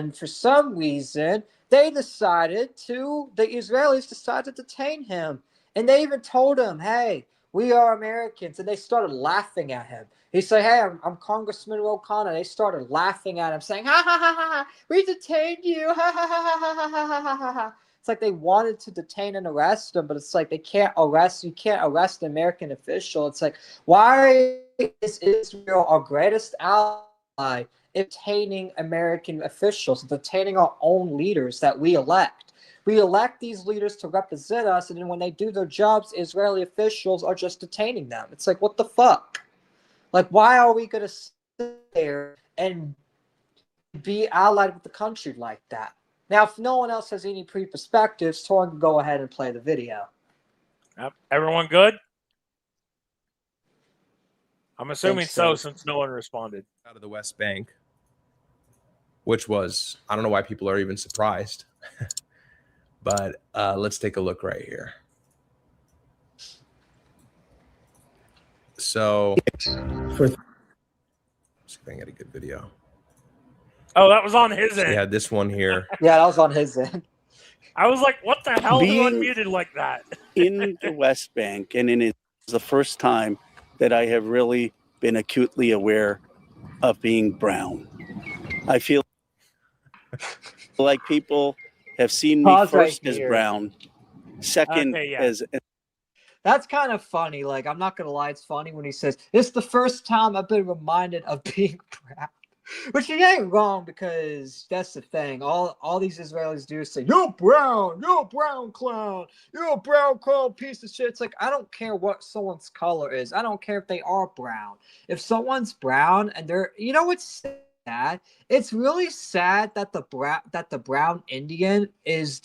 And for some reason, the Israelis decided to detain him. And they even told him, hey, we are Americans. And they started laughing at him. He said, hey, I'm Congressman Will Khanna. They started laughing at him, saying, ha ha ha ha, we detained you. Ha ha ha ha ha ha ha ha ha. It's like they wanted to detain and arrest him, but it's like you can't arrest an American official. It's like, why is Israel our greatest ally detaining American officials, detaining our own leaders that we elect? We elect these leaders to represent us, and then when they do their jobs, Israeli officials are just detaining them. It's like, what the fuck? Like, why are we going to sit there and be allied with the country like that? Now, if no one else has any pre-perspectives, Torn can go ahead and play the video. Everyone good? I'm assuming so, since no one responded. Out of the West Bank, which was, I don't know why people are even surprised. But let's take a look right here. So, let's see if I can get a good video. Oh, that was on his end. Yeah, this one here. Yeah, that was on his end. I was like, what the hell? Who unmuted like that? In the West Bank, and it's the first time that I have really been acutely aware of being brown. I feel like people have seen me first as brown, second as... That's kind of funny. Like, I'm not going to lie, it's funny when he says, it's the first time I've been reminded of being brown. Which he ain't wrong, because that's the thing. All these Israelis do is say, you're brown clown, you're a brown clown piece of shit. It's like, I don't care what someone's color is. I don't care if they are brown. If someone's brown and they're, you know what's sad? It's really sad that the brown Indian is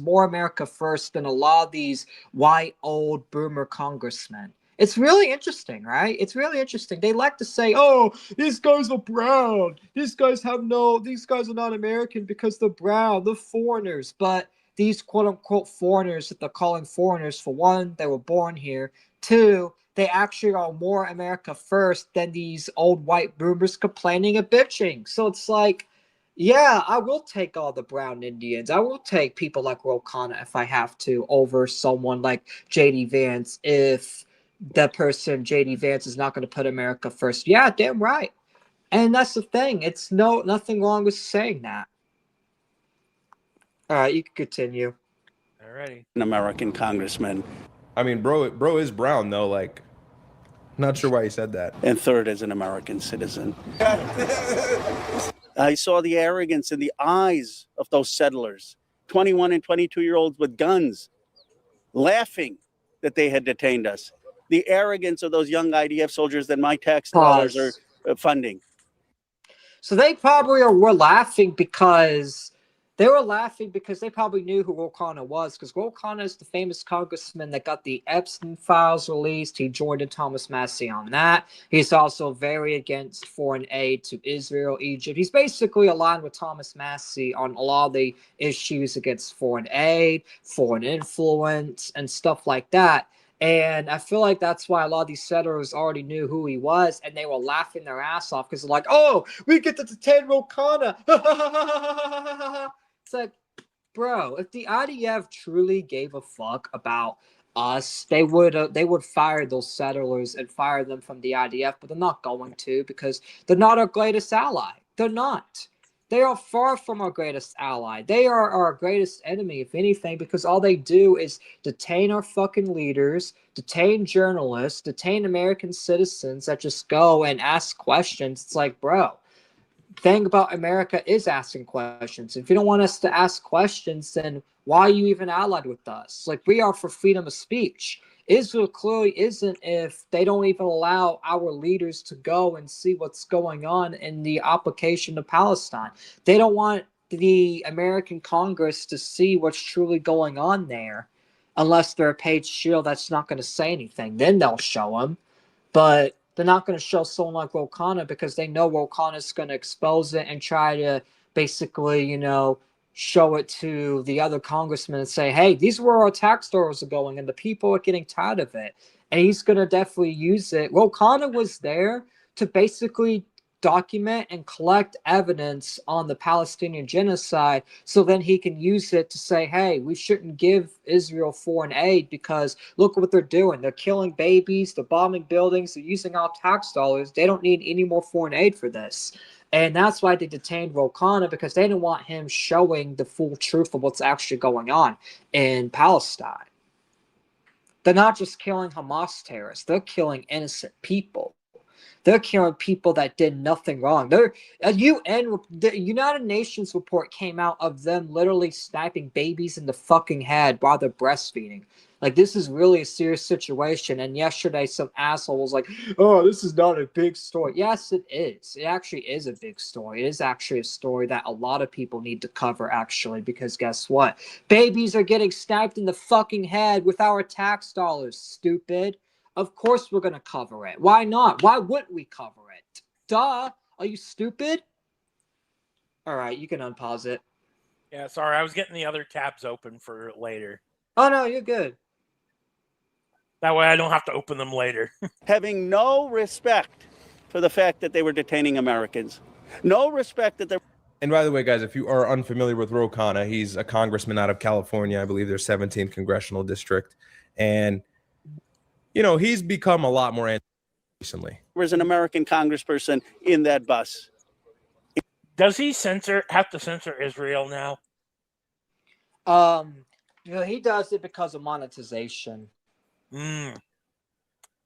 more America first than a lot of these white old boomer congressmen. It's really interesting, right? It's really interesting. They like to say, oh, these guys are brown. These guys are not American because they're brown. They're foreigners. But these quote-unquote foreigners that they're calling foreigners, for one, they were born here. Two, they actually are more America first than these old white boomers complaining and bitching. So it's like, yeah, I will take all the brown Indians. I will take people like Ro Khanna if I have to over someone like J.D. Vance if that person, J.D. Vance, is not going to put America first. Yeah, damn right. And that's the thing. It's nothing wrong with saying that. All right, you can continue. Alrighty. An American congressman. I mean, bro is brown, though. Like, not sure why he said that. And third, as an American citizen. I saw the arrogance in the eyes of those settlers, 21 and 22-year-olds with guns, laughing that they had detained us. The arrogance of those young IDF soldiers that my tax dollars are funding. So they probably were laughing because they probably knew who Ro Khanna was, because Ro Khanna is the famous congressman that got the Epstein files released. He joined in Thomas Massie on that. He's also very against foreign aid to Israel, Egypt. He's basically aligned with Thomas Massie on a lot of the issues against foreign aid, foreign influence, and stuff like that. And I feel like that's why a lot of these settlers already knew who he was, and they were laughing their ass off because they're like, oh, we get to detain Ro Khanna. It's like, bro, if the IDF truly gave a fuck about us, they would fire those settlers and fire them from the IDF, but they're not going to, because they're not our greatest ally. They're not. They are far from our greatest ally. They are our greatest enemy, if anything, because all they do is detain our fucking leaders, detain journalists, detain American citizens that just go and ask questions. It's like, bro, the thing about America is asking questions. If you don't want us to ask questions, then why are you even allied with us? Like, we are for freedom of speech. Israel clearly isn't if they don't even allow our leaders to go and see what's going on in the occupation of Palestine. They don't want the American Congress to see what's truly going on there unless they're a paid shield that's not going to say anything. Then they'll show them. But they're not going to show someone like Ro Khanna because they know Ro Khanna is going to expose it and try to basically, show it to the other congressmen and say, hey, these are where our tax dollars are going and the people are getting tired of it. And he's going to definitely use it. Ro Khanna was there to basically document and collect evidence on the Palestinian genocide, so then he can use it to say, hey, we shouldn't give Israel foreign aid because look what they're doing. They're killing babies, they're bombing buildings, they're using our tax dollars. They don't need any more foreign aid for this. And that's why they detained Khanna, because they didn't want him showing the full truth of what's actually going on in Palestine. They're not just killing Hamas terrorists, they're killing innocent people. They're killing people that did nothing wrong. The United Nations report came out of them literally sniping babies in the fucking head while they're breastfeeding. Like, this is really a serious situation. And yesterday, some asshole was like, oh, this is not a big story. Yes, it is. It actually is a big story. It is actually a story that a lot of people need to cover, actually, because guess what? Babies are getting sniped in the fucking head with our tax dollars, stupid. Of course we're going to cover it. Why not? Why wouldn't we cover it? Duh. Are you stupid? All right, you can unpause it. Yeah, sorry, I was getting the other tabs open for later. Oh, no, you're good. That way I don't have to open them later. Having no respect for the fact that they were detaining Americans. No respect that they're... And by the way, guys, if you are unfamiliar with Khanna, he's a congressman out of California. I believe their 17th congressional district. And you know, he's become a lot more recently. There was an American congressperson in that bus. Does he have to censor Israel now? You know, he does it because of monetization. Mm.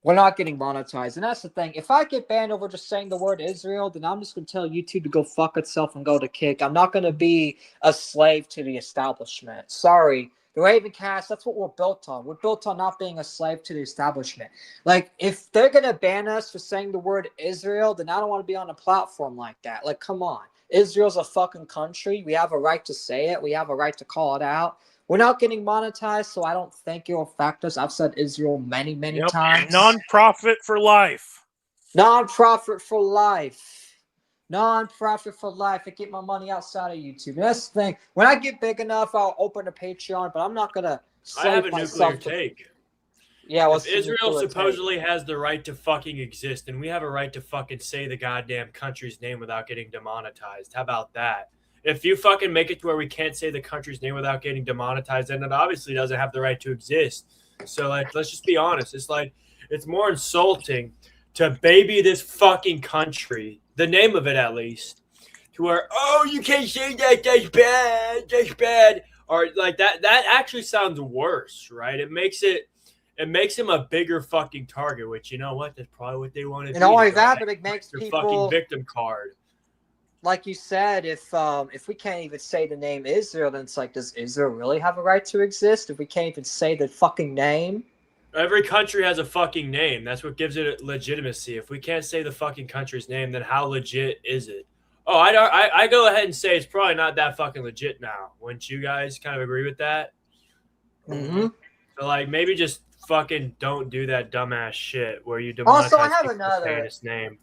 We're not getting monetized. And that's the thing. If I get banned over just saying the word Israel, then I'm just going to tell YouTube to go fuck itself and go to kick. I'm not going to be a slave to the establishment. Sorry. The Ravencast, that's what we're built on. We're built on not being a slave to the establishment. Like, if they're going to ban us for saying the word Israel, then I don't want to be on a platform like that. Like, come on. Israel's a fucking country. We have a right to say it. We have a right to call it out. We're not getting monetized, so I don't think it'll affect us. I've said Israel many, many times. Non-profit for life. Non-profit for life. Non-profit for life. I get my money outside of YouTube. And that's the thing. When I get big enough, I'll open a Patreon, but I'm not going to I have a nuclear take. Yeah, well, if Israel supposedly has the right to fucking exist, and we have a right to fucking say the goddamn country's name without getting demonetized. How about that? If you fucking make it to where we can't say the country's name without getting demonetized, then it obviously doesn't have the right to exist. So, like, let's just be honest. It's like, it's more insulting to baby this fucking country, the name of it at least, to where, oh, you can't say that, that's bad. Or like that actually sounds worse, right? It makes him a bigger fucking target, which, you know what, that's probably what they want to do. And not only that, but it makes their people fucking victim card. Like you said, if we can't even say the name Israel, then it's like, does Israel really have a right to exist? If we can't even say the fucking name? Every country has a fucking name. That's what gives it legitimacy. If we can't say the fucking country's name, then how legit is it? Oh, I go ahead and say it's probably not that fucking legit now. Wouldn't you guys kind of agree with that? Mm-hmm. So, like, maybe just fucking don't do that dumbass shit where you demonetize Also, I have people for saying his name.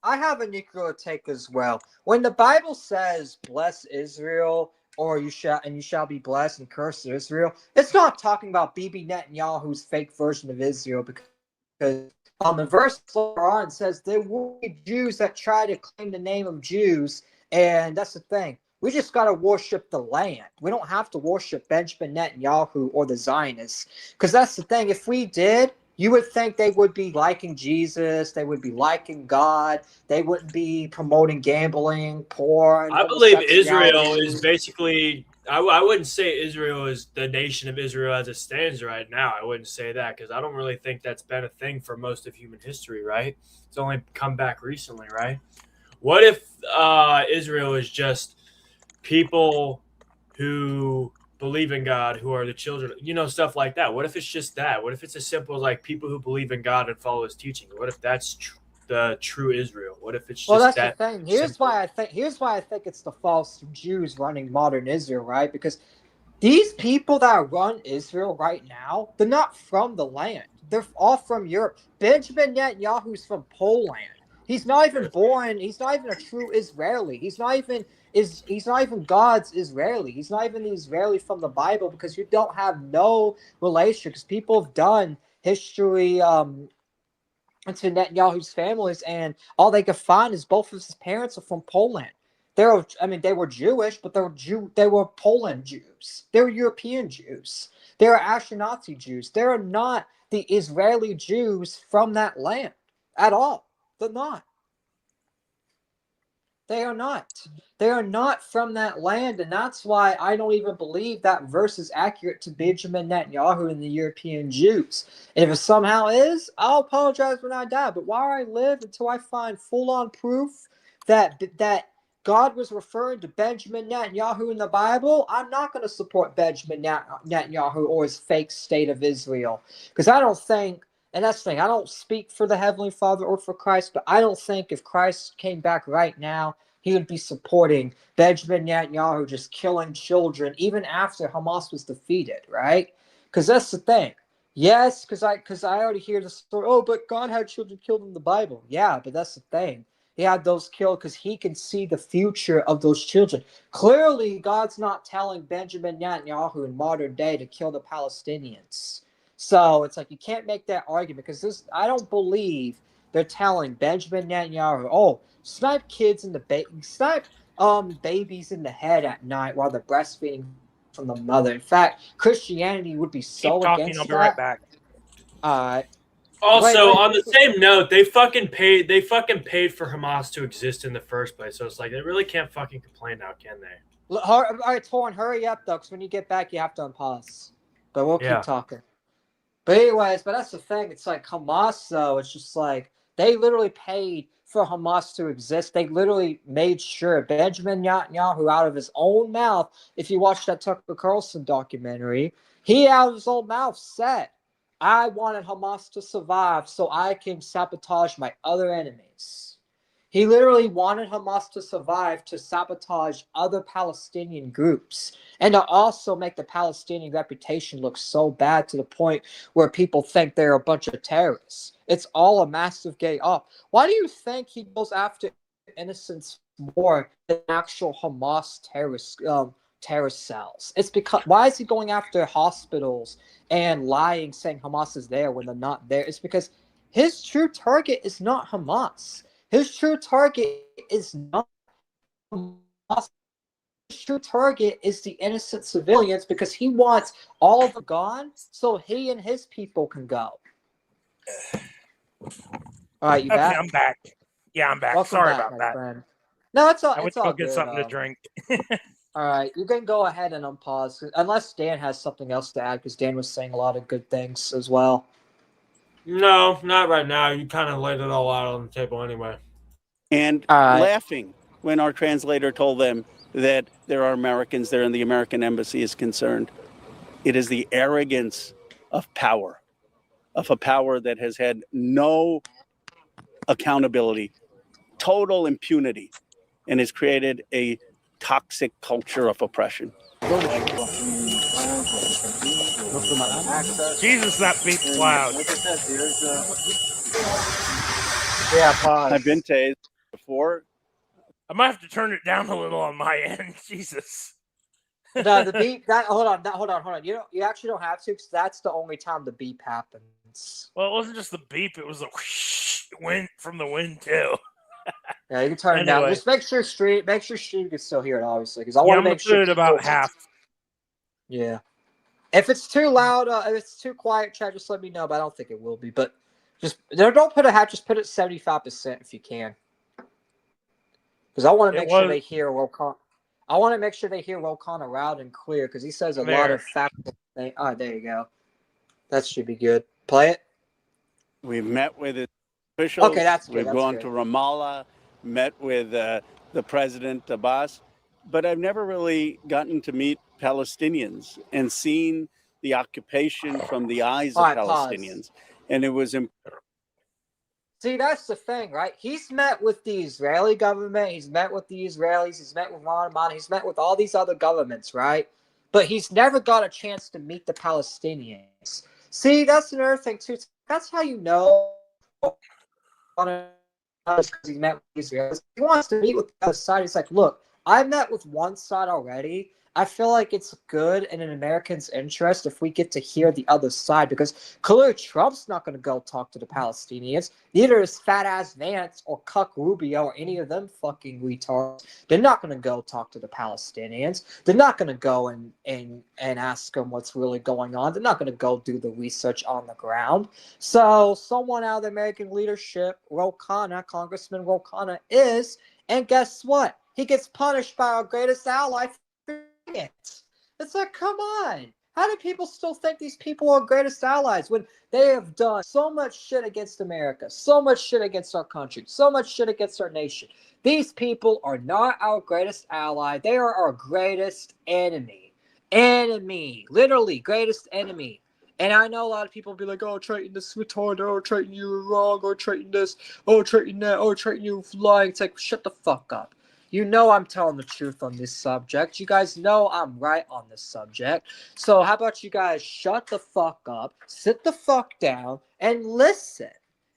I have a nuclear take as well. When the Bible says "bless Israel," or you shall be blessed, and curse Israel, it's not talking about Bibi Netanyahu's fake version of Israel, because the verse later on says there will be Jews that try to claim the name of Jews, and that's the thing. We just got to worship the land. We don't have to worship Benjamin Netanyahu or the Zionists, because that's the thing. If we did, you would think they would be liking Jesus. They would be liking God. They wouldn't be promoting gambling, porn. I believe Israel is basically, I wouldn't say Israel is the nation of Israel as it stands right now. I wouldn't say that, because I don't really think that's been a thing for most of human history, right? It's only come back recently, right? What if Israel is just people who believe in God, who are the children, you know, stuff like that? What if it's just that? What if it's as simple as like people who believe in God and follow his teaching? What if that's the true Israel? What if it's just that's that the thing. Here's why I think it's the false Jews running modern Israel, right? Because these people that run Israel right now, they're not from the land. They're all from Europe. Benjamin Netanyahu's from Poland. He's not even born. He's not even a true Israeli. He's not even God's Israeli. He's not even the Israeli from the Bible, because you don't have no relation. Because people have done history into Netanyahu's families, and all they could find is both of his parents are from Poland. They were Jewish, but they were Poland Jews. They were European Jews. They were Ashkenazi Jews. They are not the Israeli Jews from that land at all. They're not. They are not. They are not from that land, and that's why I don't even believe that verse is accurate to Benjamin Netanyahu and the European Jews. And if it somehow is, I'll apologize when I die. But while I live, until I find full-on proof that God was referring to Benjamin Netanyahu in the Bible, I'm not going to support Benjamin Netanyahu or his fake state of Israel. Because I don't think, and that's the thing, I don't speak for the Heavenly Father or for Christ, but I don't think if Christ came back right now, he would be supporting Benjamin Netanyahu just killing children even after Hamas was defeated, right? Because that's the thing. Yes, because I already hear the story, oh, but God had children killed in the Bible. Yeah, but that's the thing. He had those killed because he can see the future of those children. Clearly, God's not telling Benjamin Netanyahu in modern day to kill the Palestinians. So it's like you can't make that argument because I don't believe they're telling Benjamin Netanyahu, oh, snipe kids in the snipe babies in the head at night while they're breastfeeding from the mother. In fact, Christianity would be so Keep talking, against I'll be that. right back. All right. Also, Wait. on the same note, they fucking paid for Hamas to exist in the first place. So it's like they really can't fucking complain now, can they? All right, Torn, hurry up though, because when you get back, you have to unpause. But we'll keep talking. But anyways, but that's the thing. It's like Hamas, though. It's just like they literally paid for Hamas to exist. They literally made sure Benjamin Netanyahu, out of his own mouth, if you watch that Tucker Carlson documentary, he out of his own mouth said, I wanted Hamas to survive so I can sabotage my other enemies. He literally wanted Hamas to survive to sabotage other Palestinian groups and to also make the Palestinian reputation look so bad to the point where people think they're a bunch of terrorists. It's all a massive gay up. Why do you think he goes after innocents more than actual Hamas terrorist cells? It's because why is he going after hospitals and lying, saying Hamas is there when they're not there? It's because his true target is not Hamas. His true target is not Hamas. His true target is the innocent civilians because he wants all of them gone so he and his people can go. All right, you back? Okay, I'm back. Yeah, I'm back. Welcome Sorry back, about that. friend. No, it's all. I went It's to all go get good. something to drink. All right, you can go ahead and unpause unless Dan has something else to add because Dan was saying a lot of good things as well. No, not right now. You kind of laid it all out on the table anyway. And laughing when our translator told them that there are Americans there and the American embassy is concerned. It is the arrogance of power, of a power that has had no accountability, total impunity, and has created a toxic culture of oppression. Jesus, that beep's loud. Yeah, pause. I've been tased before. I might have to turn it down a little on my end. Jesus. No, the beep. Hold on. You actually don't have to because that's the only time the beep happens. Well, it wasn't just the beep; it was the whoosh, wind from the wind too. Yeah, you can turn it down. Just make sure stream can still hear it, obviously, because I want to make sure. I'm gonna put it about half. Yeah. If it's too loud, if it's too quiet, chat, just let me know. But I don't think it will be. But just don't put a half. Just put it 75% if you can. Because I want to make sure they hear Rokana. I want to make sure they hear Rokana loud and clear because he says a lot of factual things. Oh, there you go. That should be good. Play it. We've met with officials. Okay, that's good. We've gone to Ramallah, met with the president Abbas, but I've never really gotten to meet Palestinians and seen the occupation from the eyes of Palestinians. Pause. And it was See, that's the thing, right? He's met with the Israeli government. He's met with the Israelis. He's met with Ramadan. He's met with all these other governments, right? But he's never got a chance to meet the Palestinians. See, that's another thing, too. That's how you know because he met with the Israelis. He wants to meet with the other side. He's like, look, I met with one side already. I feel like it's good and in Americans' interest if we get to hear the other side, because clearly Trump's not going to go talk to the Palestinians. Neither is fat ass Vance or Cuck Rubio or any of them fucking retards. They're not going to go talk to the Palestinians. They're not going to go and ask them what's really going on. They're not going to go do the research on the ground. So someone out of the American leadership, Congressman Khanna, is, and guess what? He gets punished by our greatest ally. It's like, come on. How do people still think these people are greatest allies when they have done so much shit against America, so much shit against our country, so much shit against our nation? These people are not our greatest ally. They are our greatest enemy. Enemy. Literally, greatest enemy. And I know a lot of people be like, oh, Triton, this is retarded. Oh, Triton, you're wrong. Oh, Triton, this. Oh, Triton, that. Oh, Triton, you're lying. It's like, shut the fuck up. You know I'm telling the truth on this subject. You guys know I'm right on this subject. So how about you guys shut the fuck up, sit the fuck down, and listen.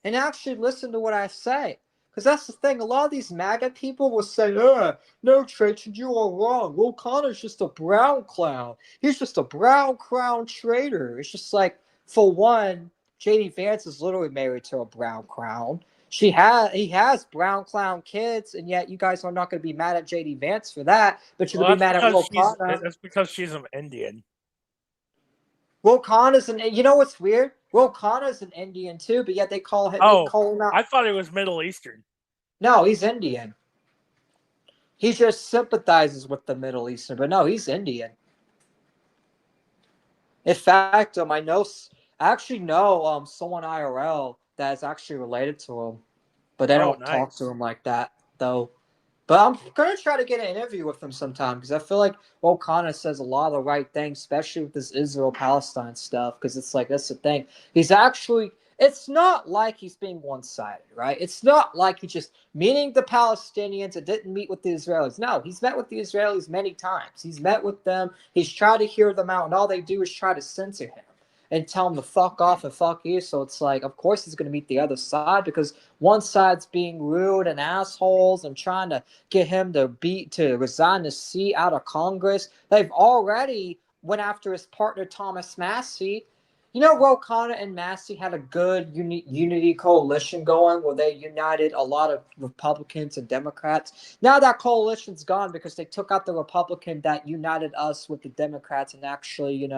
And actually listen to what I say. Because that's the thing. A lot of these MAGA people will say, no, Trajan, you are wrong. Will Connor's just a brown clown. He's just a brown crown traitor. It's just like, for one, J.D. Vance is literally married to a brown crown. He has brown clown kids, and yet you guys are not going to be mad at JD Vance for that, but you're going to be mad at Will Khanna. That's because she's an Indian. Will Khanna's you know what's weird? Will Khanna's an Indian too, but yet they call him. Oh, they call him out. I thought he was Middle Eastern. No, he's Indian. He just sympathizes with the Middle Eastern, but no, he's Indian. In fact, I actually know someone IRL that is actually related to him, but they don't talk to him like that, though. But I'm going to try to get an interview with him sometime, because I feel like Will Khanna says a lot of the right things, especially with this Israel-Palestine stuff, because it's like, that's the thing. He's actually, it's not like he's being one-sided, right? It's not like he's just meeting the Palestinians and didn't meet with the Israelis. No, he's met with the Israelis many times. He's met with them. He's tried to hear them out, and all they do is try to censor him and tell him to fuck off and fuck you. So it's like, of course he's going to meet the other side, because one side's being rude and assholes and trying to get him to resign his seat out of Congress. They've already went after his partner, Thomas Massey. You know, Will Khanna and Massey had a good unity coalition going where they united a lot of Republicans and Democrats. Now that coalition's gone because they took out the Republican that united us with the Democrats and actually,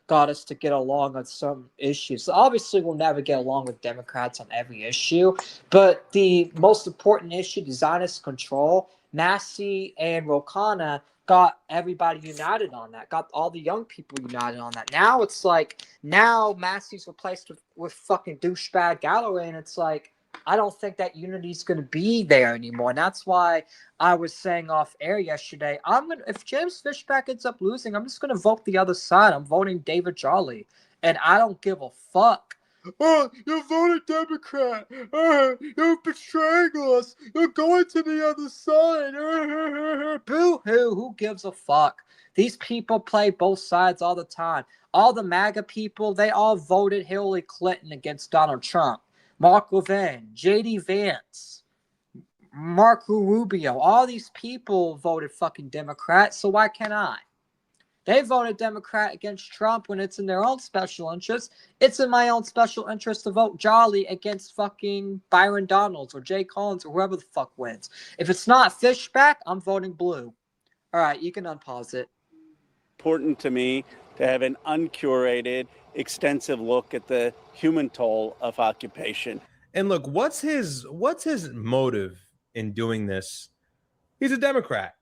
got us to get along on some issues. So obviously we'll never get along with Democrats on every issue, but the most important issue, the Zionist control, Massey and Will Khanna got everybody united on that, got all the young people united on that. Now it's like, now Massey's replaced with fucking douchebag Galloway, and it's like, I don't think that unity is going to be there anymore. And that's why I was saying off air yesterday, if James Fishback ends up losing, I'm just going to vote the other side. I'm voting David Jolly, and I don't give a fuck. Oh, you voted Democrat. You're betraying us. You're going to the other side. Boo-hoo. Who gives a fuck? These people play both sides all the time. All the MAGA people, they all voted Hillary Clinton against Donald Trump. Mark Levin, J.D. Vance, Marco Rubio, all these people voted fucking Democrat, so why can't I? They voted Democrat against Trump when it's in their own special interest. It's in my own special interest to vote Jolly against fucking Byron Donalds or Jay Collins or whoever the fuck wins. If it's not Fishback, I'm voting blue. All right, you can unpause it. Important to me to have an uncurated, extensive look at the human toll of occupation. And look, what's his motive in doing this? He's a Democrat.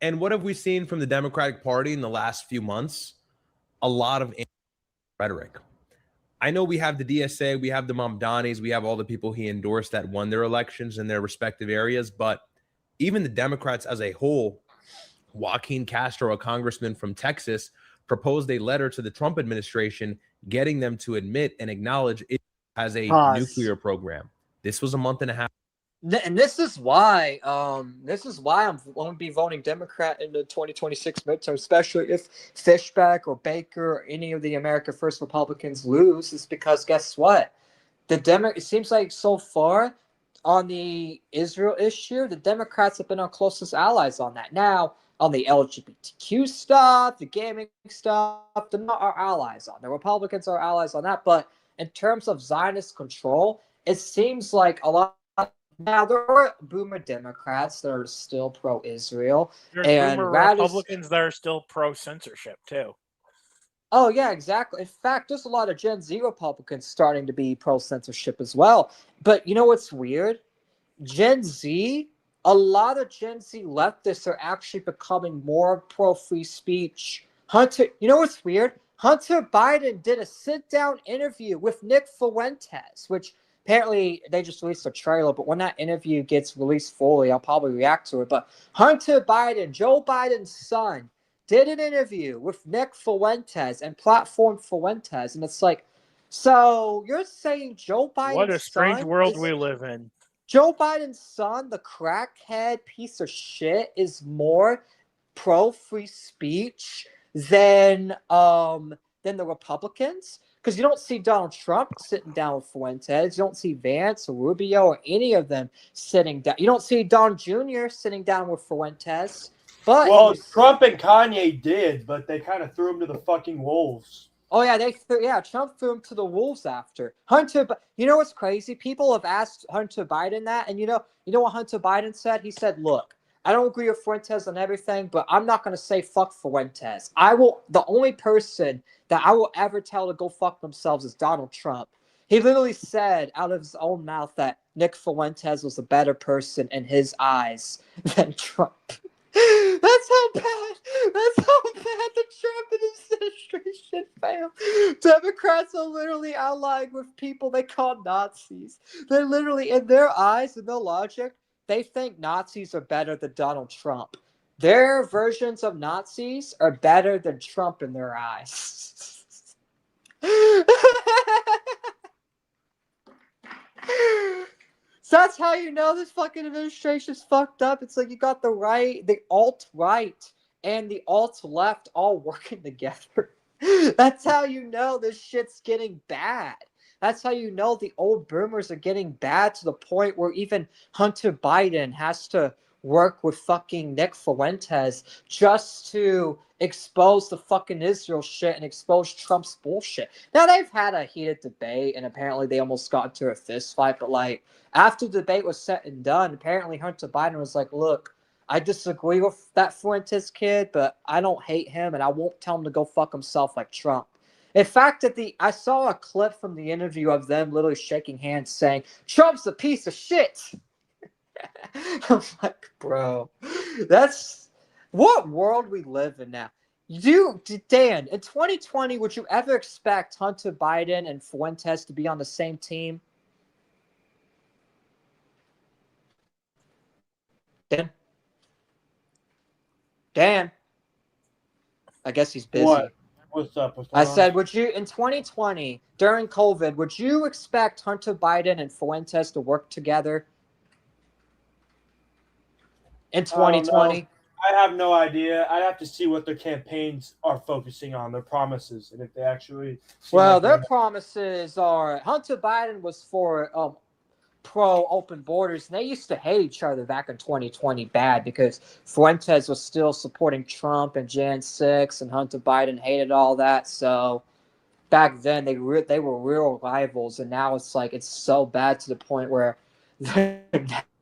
And what have we seen from the Democratic Party in the last few months? A lot of rhetoric. I know we have the DSA, we have the Mamdanis, we have all the people he endorsed that won their elections in their respective areas, but even the Democrats as a whole, Joaquin Castro, a congressman from Texas, proposed a letter to the Trump administration getting them to admit and acknowledge it has a nuclear program. This was a month and a half. And this is why I'm going to be voting Democrat in the 2026 midterm, especially if Fishback or Baker or any of the America First Republicans lose, is because guess what? It seems like so far on the Israel issue, the Democrats have been our closest allies on that. Now, on the LGBTQ stuff, the gaming stuff, they're not our allies on. The Republicans are allies on that. But in terms of Zionist control, it seems like a lot. Now, there are boomer Democrats that are still pro-Israel. There's and boomer radical Republicans that are still pro-censorship, too. Oh, yeah, exactly. In fact, there's a lot of Gen Z Republicans starting to be pro-censorship as well. But you know what's weird? Gen Z, a lot of Gen Z leftists are actually becoming more pro-free speech. You know what's weird? Hunter Biden did a sit-down interview with Nick Fuentes, which apparently they just released a trailer, but when that interview gets released fully, I'll probably react to it. But Hunter Biden, Joe Biden's son, did an interview with Nick Fuentes and platformed Fuentes, and it's like, so you're saying Joe Biden's What a strange son world is, we live in. Joe Biden's son, the crackhead piece of shit, is more pro free speech than the Republicans? Because you don't see Donald Trump sitting down with Fuentes. You don't see Vance or Rubio or any of them sitting down. You don't see Don Jr. sitting down with Fuentes. But Well, Trump and Kanye did, but they kind of threw him to the fucking wolves. Oh yeah, Trump threw him to the wolves after Hunter. But you know what's crazy? People have asked Hunter Biden that, and you know what Hunter Biden said? He said, "Look, I don't agree with Fuentes on everything, but I'm not going to say fuck Fuentes. The only person that I will ever tell to go fuck themselves is Donald Trump." He literally said out of his own mouth that Nick Fuentes was a better person in his eyes than Trump. That's how bad the Trump administration failed. Democrats are literally allying with people they call Nazis. They're literally, in their eyes, in their logic, they think Nazis are better than Donald Trump. Their versions of Nazis are better than Trump in their eyes. So that's how you know this fucking administration's fucked up. It's like you got the right, the alt-right, and the alt-left all working together. That's how you know this shit's getting bad. That's how you know the old boomers are getting bad to the point where even Hunter Biden has to work with fucking Nick Fuentes just to expose the fucking Israel shit and expose Trump's bullshit. Now, they've had a heated debate, and apparently they almost got into a fist fight, but like, after the debate was said and done, apparently Hunter Biden was like, look, I disagree with that Fuentes kid, but I don't hate him, and I won't tell him to go fuck himself like Trump. In fact, I saw a clip from the interview of them literally shaking hands saying, Trump's a piece of shit. I'm like, bro, that's what world we live in now. Dan, in 2020, would you ever expect Hunter Biden and Fuentes to be on the same team? Dan? I guess he's busy. What? What's up? I said, would you, in 2020, during COVID, would you expect Hunter Biden and Fuentes to work together in 2020? I have no idea. I'd have to see what their campaigns are focusing on, their promises, and if they actually. Well, their promises are Hunter Biden was for pro open borders, and they used to hate each other back in 2020 bad because Fuentes was still supporting Trump and Jan 6, and Hunter Biden hated all that. So back then they were real rivals, and now it's like it's so bad to the point where they're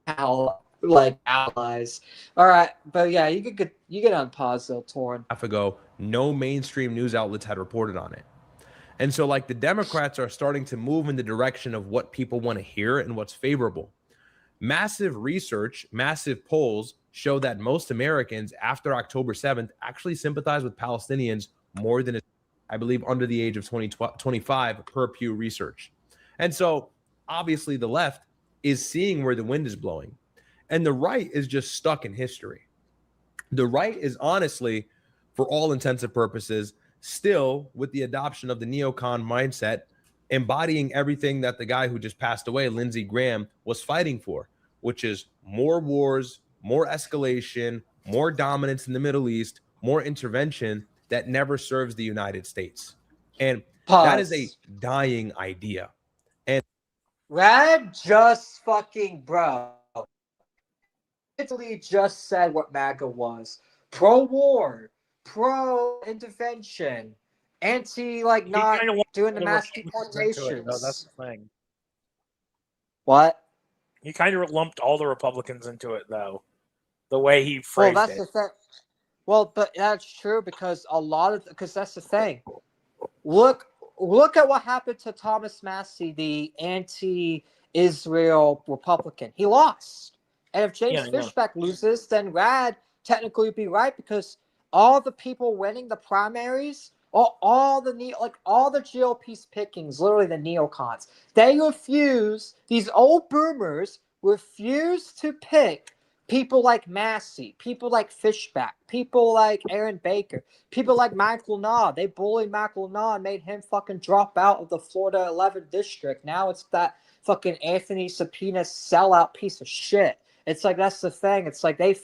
now like allies. All right, but yeah, you get unpause though, Torn. Ago, no mainstream news outlets had reported on it. And so like the Democrats are starting to move in the direction of what people want to hear and what's favorable. Massive research, massive polls show that most Americans after October 7th actually sympathize with Palestinians more than, I believe, under the age of 25 per Pew Research. And so obviously the left is seeing where the wind is blowing. And the right is just stuck in history. The right is honestly, for all intents and purposes, still with the adoption of the neocon mindset, embodying everything that the guy who just passed away, Lindsey Graham, was fighting for, which is more wars, more escalation, more dominance in the Middle East, more intervention that never serves the United States. And that is a dying idea. And Rad just fucking bro. Literally just said what MAGA was. Pro-war, pro-intervention, anti, like, not kinda lumped doing the the mass Republicans into it, though. That's deportations. the thing. What? He kind of lumped all the Republicans into it, though. The way he Well, phrased that's it. the thing. Well, but that's true because because that's the thing. Look at what happened to Thomas Massey, the anti-Israel Republican. He lost. And if James Yeah, I know. Fishback loses, then Rad technically would be right because all the people winning the primaries, all the GOP's pickings, literally the neocons, these old boomers refuse to pick people like Massey, people like Fishback, people like Aaron Baker, people like Michael Nah. They bullied Michael Nah and made him fucking drop out of the Florida 11th district. Now it's that fucking Anthony Subpoena sellout piece of shit. It's like, that's the thing. It's like they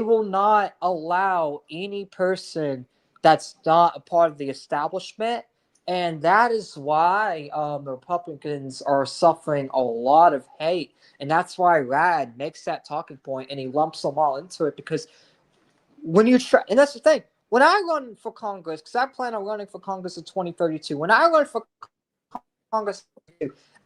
will not allow any person that's not a part of the establishment. And that is why the Republicans are suffering a lot of hate. And that's why Rad makes that talking point and he lumps them all into it because when you try, and that's the thing, when I run for Congress, because I plan on running for Congress in 2032, when I run for Congress,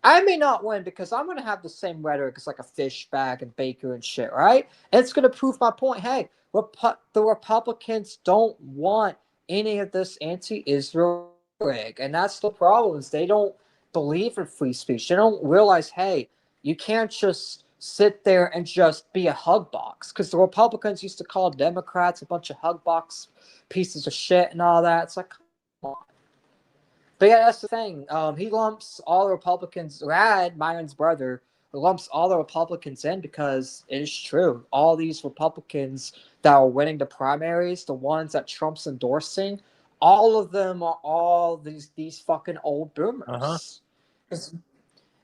I may not win because I'm going to have the same rhetoric as like a Fishback and Baker and shit, right? And it's going to prove my point. Hey, the Republicans don't want any of this anti-Israel rig, and that's the problem. Is they don't believe in free speech. They don't realize, hey, you can't just sit there and just be a hug box, because the Republicans used to call Democrats a bunch of hug box pieces of shit and all that. It's like, come on. But yeah, that's the thing. He lumps all the Republicans. Rad, Myron's brother, lumps all the Republicans in because it is true. All these Republicans that are winning the primaries, the ones that Trump's endorsing, all of them are all these fucking old boomers.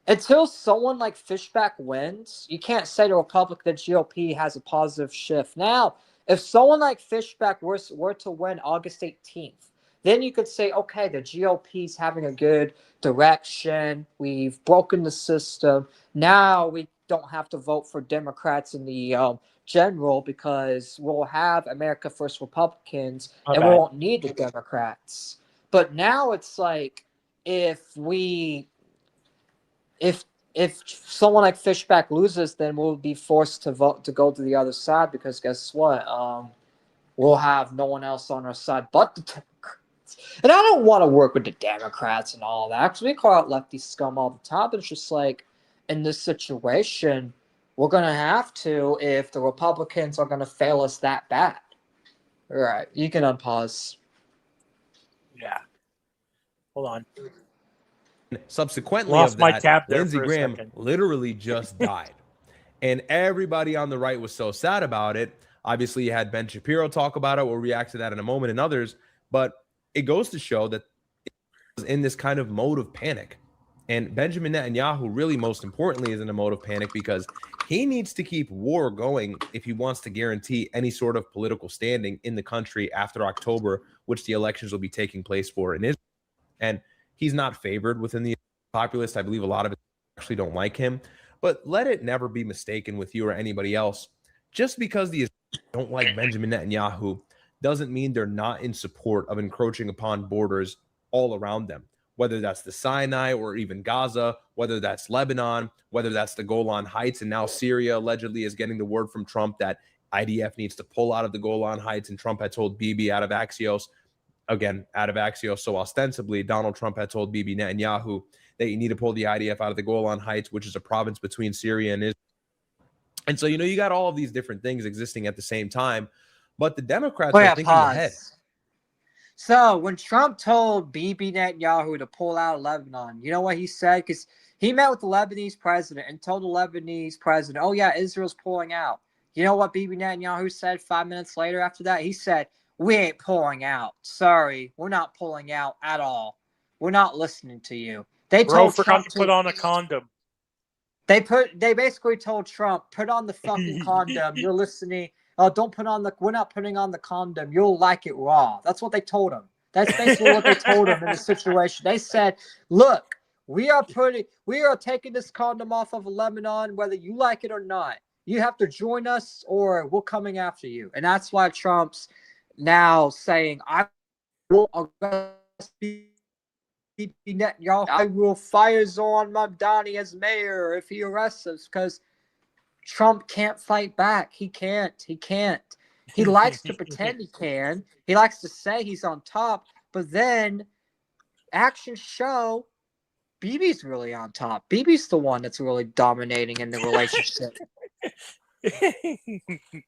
Until someone like Fishback wins, you can't say the GOP has a positive shift. Now, if someone like Fishback were to win August 18th, then you could say, okay, the GOP's having a good direction. We've broken the system. Now we don't have to vote for Democrats in the general because we'll have America First Republicans and we won't need the Democrats. But now it's like if someone like Fishback loses, then we'll be forced to vote to go to the other side because guess what? We'll have no one else on our side but the Democrats. And I don't want to work with the Democrats and all that because we call out lefty scum all the time. But it's just like in this situation, we're gonna have to if the Republicans are gonna fail us that bad. All right, you can unpause. Yeah. Hold on. Subsequently Lost of my that, tab there Lindsey for a Graham second. literally just died. And everybody on the right was so sad about it. Obviously, you had Ben Shapiro talk about it. We'll react to that in a moment and others. But it goes to show that it was in this kind of mode of panic. And Benjamin Netanyahu, really most importantly, is in a mode of panic because he needs to keep war going if he wants to guarantee any sort of political standing in the country after October, which the elections will be taking place for in Israel. And he's not favored within the populace. I believe a lot of it actually don't like him. But let it never be mistaken with you or anybody else. Just because the Israelis don't like Benjamin Netanyahu doesn't mean they're not in support of encroaching upon borders all around them, whether that's the Sinai or even Gaza, whether that's Lebanon, whether that's the Golan Heights. And now Syria allegedly is getting the word from Trump that IDF needs to pull out of the Golan Heights. And Trump had told Bibi out of Axios, so ostensibly Donald Trump had told Bibi Netanyahu that you need to pull the IDF out of the Golan Heights, which is a province between Syria and Israel. And so, you got all of these different things existing at the same time, but the Democrats are thinking ahead. So when Trump told Bibi Netanyahu to pull out of Lebanon, you know what he said? Because he met with the Lebanese president and told the Lebanese president, oh yeah, Israel's pulling out. You know what Bibi Netanyahu said 5 minutes later after that? He said, we ain't pulling out. Sorry, we're not pulling out at all. We're not listening to you. They told Trump to put on a condom. They basically told Trump, put on the fucking condom. You're listening. Oh, we're not putting on the condom. You'll like it raw. That's what they told him. That's basically what they told him in the situation. They said, look, we are taking this condom off of Lebanon, whether you like it or not. You have to join us or we're coming after you. And that's why Trump's now saying, I will arrest Netanyahu. I will fire Zoran Mamdani as mayor if he arrests us, because Trump can't fight back. He can't. He likes to pretend he can. He likes to say he's on top, but then actions show Bibi's really on top. Bibi's the one that's really dominating in the relationship.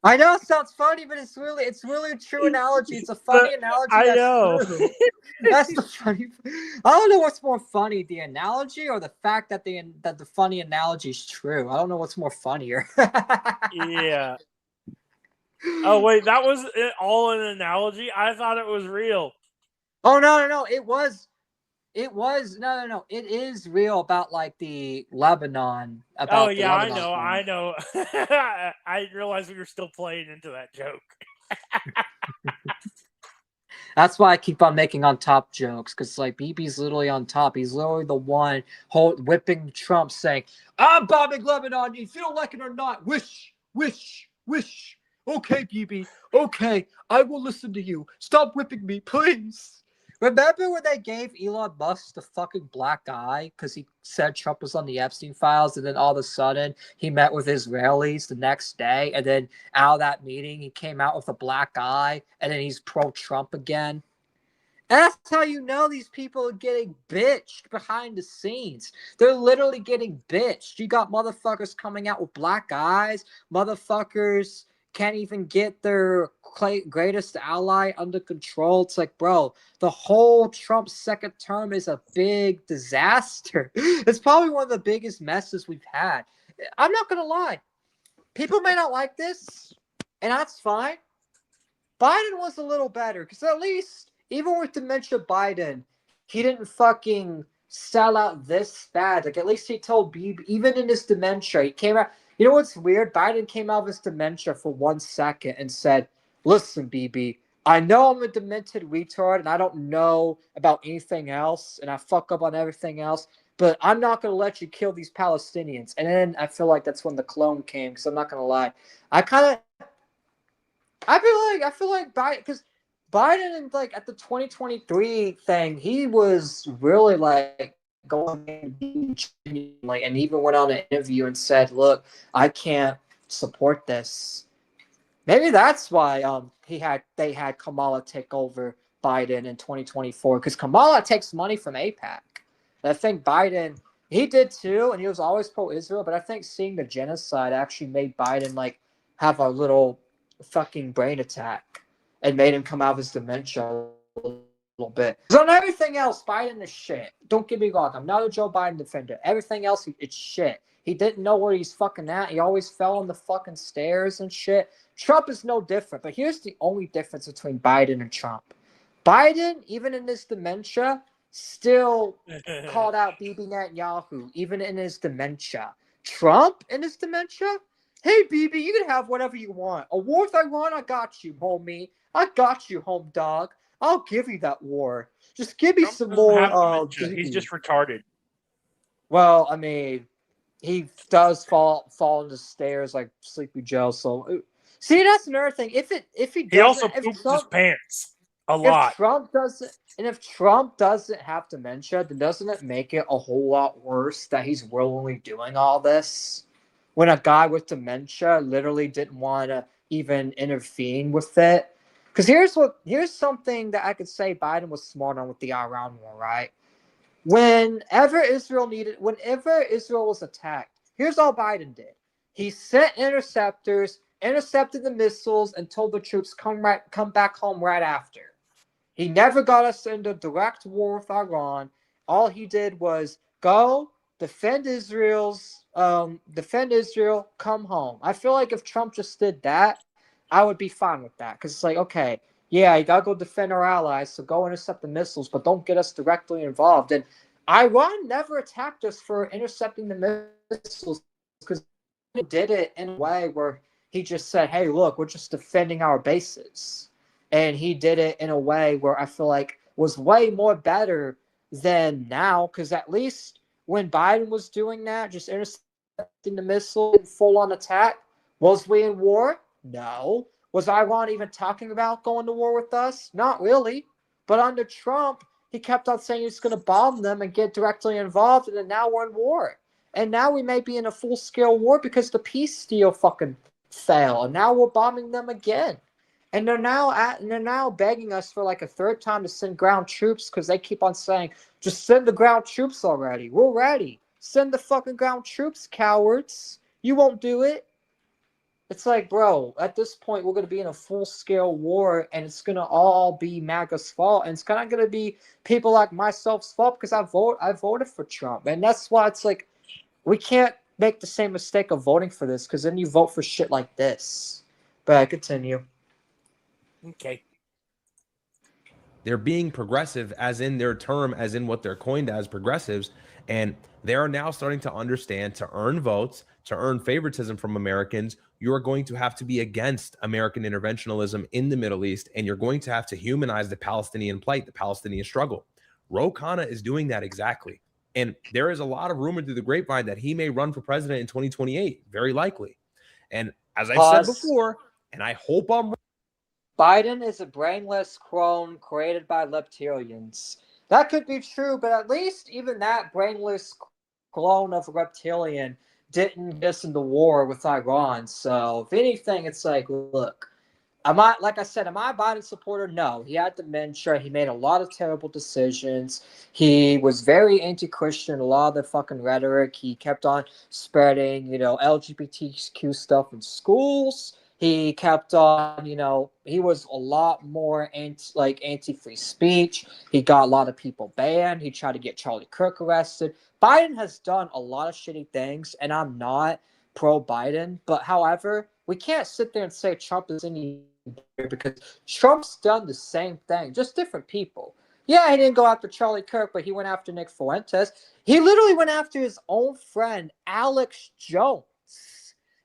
I know it sounds funny, but it's really a true analogy. It's a funny analogy. I That's know. true. That's the funny. I don't know what's more funny, the analogy or the fact that the funny analogy is true. I don't know what's more funnier. Yeah. Oh wait, that was all an analogy? I thought it was real. Oh no! It was no. It is real about like the Lebanon. About the Lebanon I know. I didn't realize we were still playing into that joke. That's why I keep on making on top jokes, because like Bibi's literally on top. He's literally the one whipping Trump, saying, "I'm bombing Lebanon. If you don't like it or not, wish. Okay, Bibi. Okay, I will listen to you. Stop whipping me, please." Remember when they gave Elon Musk the fucking black eye because he said Trump was on the Epstein files, and then all of a sudden he met with Israelis the next day, and then out of that meeting he came out with a black eye, and then he's pro-Trump again. And that's how you know these people are getting bitched behind the scenes. They're literally getting bitched. You got motherfuckers coming out with black eyes. Motherfuckers can't even get their greatest ally under control. It's like, bro, the whole Trump second term is a big disaster. It's probably one of the biggest messes we've had. I'm not going to lie. People may not like this, and that's fine. Biden was a little better, because at least, even with dementia Biden, he didn't fucking sell out this bad. Like, at least he told Bibi, even in his dementia, he came out. You know what's weird? Biden came out of his dementia for 1 second and said, "Listen, Bibi, I know I'm a demented retard and I don't know about anything else and I fuck up on everything else, but I'm not going to let you kill these Palestinians." And then I feel like that's when the clone came, because I'm not going to lie. I feel like Biden, because Biden, like at the 2023 thing, he was really like going like, and even went on an interview and said, "Look, I can't support this." Maybe that's why they had Kamala take over Biden in 2024, because Kamala takes money from AIPAC. And I think Biden, he did too, and he was always pro-Israel, but I think seeing the genocide actually made Biden like have a little fucking brain attack and made him come out of his dementia a little bit. Because on everything else, Biden is shit. Don't get me wrong. I'm not a Joe Biden defender. Everything else, it's shit. He didn't know where he's fucking at. He always fell on the fucking stairs and shit. Trump is no different. But here's the only difference between Biden and Trump. Biden, even in his dementia, still called out Bibi Netanyahu, even in his dementia. Trump, in his dementia, "Hey, Bibi, you can have whatever you want. A war with Iran, I got you, homie. I got you, home dog. I'll give you that war. Just give me Trump some doesn't more." have dementia. He's just retarded. Well, I mean, he does fall on the stairs like Sleepy Joe. So, see, that's another thing. If He also poops his pants a lot. If Trump doesn't have dementia, then doesn't it make it a whole lot worse that he's willingly doing all this? When a guy with dementia literally didn't want to even intervene with it. Because here's something that I could say Biden was smart on with the Iran war, right? Whenever Israel was attacked, here's all Biden did. He sent interceptors, intercepted the missiles, and told the troops come back home right after. He never got us into direct war with Iran. All he did was go defend Israel, come home. I feel like if Trump just did that, I would be fine with that, because it's like, okay, yeah, you gotta go defend our allies, so go intercept the missiles, but don't get us directly involved. And Iran never attacked us for intercepting the missiles, because he did it in a way where he just said, "Hey, look, we're just defending our bases." And he did it in a way where I feel like was way more better than now, because at least when Biden was doing that, just intercepting the missile and full-on attack? Was we in war? No. Was Iran even talking about going to war with us? Not really. But under Trump, he kept on saying he's going to bomb them and get directly involved, and then now we're in war. And now we may be in a full-scale war because the peace deal fucking fell, and now we're bombing them again. And they're now begging us for like a third time to send ground troops because they keep on saying, just send the ground troops already. We're ready. Send the fucking ground troops, cowards. You won't do it. It's like, bro, at this point, we're going to be in a full-scale war, and it's going to all be MAGA's fault, and it's kind of going to be people like myself's fault because I voted for Trump. And that's why it's like, we can't make the same mistake of voting for this because then you vote for shit like this. But continue. Okay. They're being progressive as in their term, as in what they're coined as progressives. And they are now starting to understand, to earn votes, to earn favoritism from Americans, you are going to have to be against American interventionism in the Middle East, and you're going to have to humanize the Palestinian plight, the Palestinian struggle. Khanna is doing that exactly. And there is a lot of rumor through the grapevine that he may run for president in 2028, very likely. And as I've said before, and I hope I'm right, Biden is a brainless clone created by reptilians. That could be true, but at least even that brainless clone of a reptilian didn't get us into war with Iran. So, if anything, it's like, look, like I said, am I a Biden supporter? No. He had dementia. He made a lot of terrible decisions. He was very anti-Christian, a lot of the fucking rhetoric. He kept on spreading, LGBTQ stuff in schools. He kept on, he was a lot more anti-free speech. He got a lot of people banned. He tried to get Charlie Kirk arrested. Biden has done a lot of shitty things, and I'm not pro-Biden. But however, we can't sit there and say Trump is any better because Trump's done the same thing, just different people. Yeah, he didn't go after Charlie Kirk, but he went after Nick Fuentes. He literally went after his own friend, Alex Jones.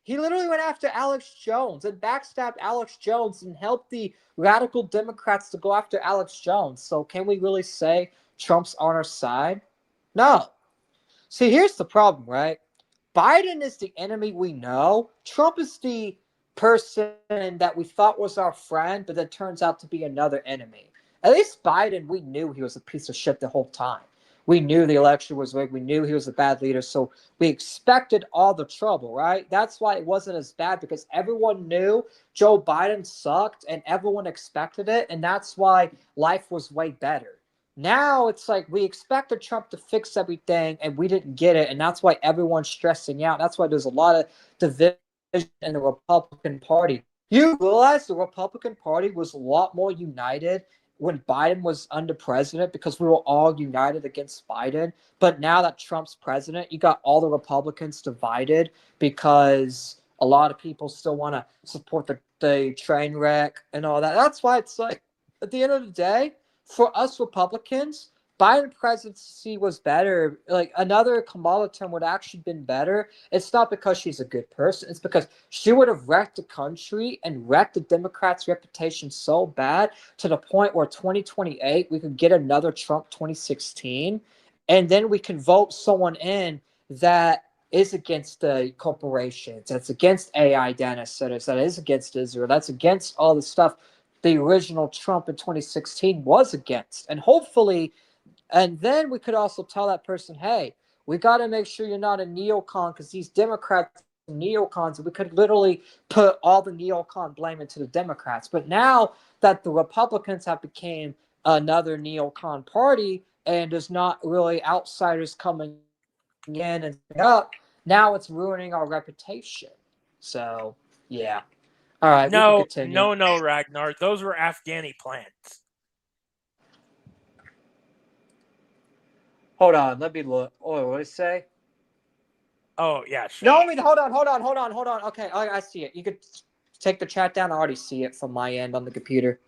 He literally went after Alex Jones and backstabbed Alex Jones and helped the radical Democrats to go after Alex Jones. So can we really say Trump's on our side? No. See, here's the problem, right? Biden is the enemy we know. Trump is the person that we thought was our friend, but that turns out to be another enemy. At least Biden, we knew he was a piece of shit the whole time. We knew the election was rigged. We knew he was a bad leader. So we expected all the trouble, right? That's why it wasn't as bad because everyone knew Joe Biden sucked and everyone expected it. And that's why life was way better. Now it's like we expected Trump to fix everything and we didn't get it. And that's why everyone's stressing out. That's why there's a lot of division in the Republican Party. You realize the Republican Party was a lot more united when Biden was under president because we were all united against Biden. But now that Trump's president, you got all the Republicans divided because a lot of people still want to support the train wreck and all that. That's why it's like, at the end of the day, for us Republicans, Biden presidency was better. Like another Kamala term would actually been better. It's not because she's a good person. It's because she would have wrecked the country and wrecked the Democrats' reputation so bad to the point where 2028 we could get another Trump 2016, and then we can vote someone in that is against the corporations, that's against AI data centers, that is against Israel, that's against all the stuff the original Trump in 2016 was against, and hopefully. And then we could also tell that person, hey, we got to make sure you're not a neocon because these Democrats are neocons. And we could literally put all the neocon blame into the Democrats. But now that the Republicans have become another neocon party and there's not really outsiders coming in and up, now it's ruining our reputation. So, yeah. All right, we can continue. No, Ragnar. Those were Afghani plans. Hold on, let me look. Oh, what did it say? Oh, yeah, sure. No, I mean, hold on. Okay, I see it. You could take the chat down. I already see it from my end on the computer.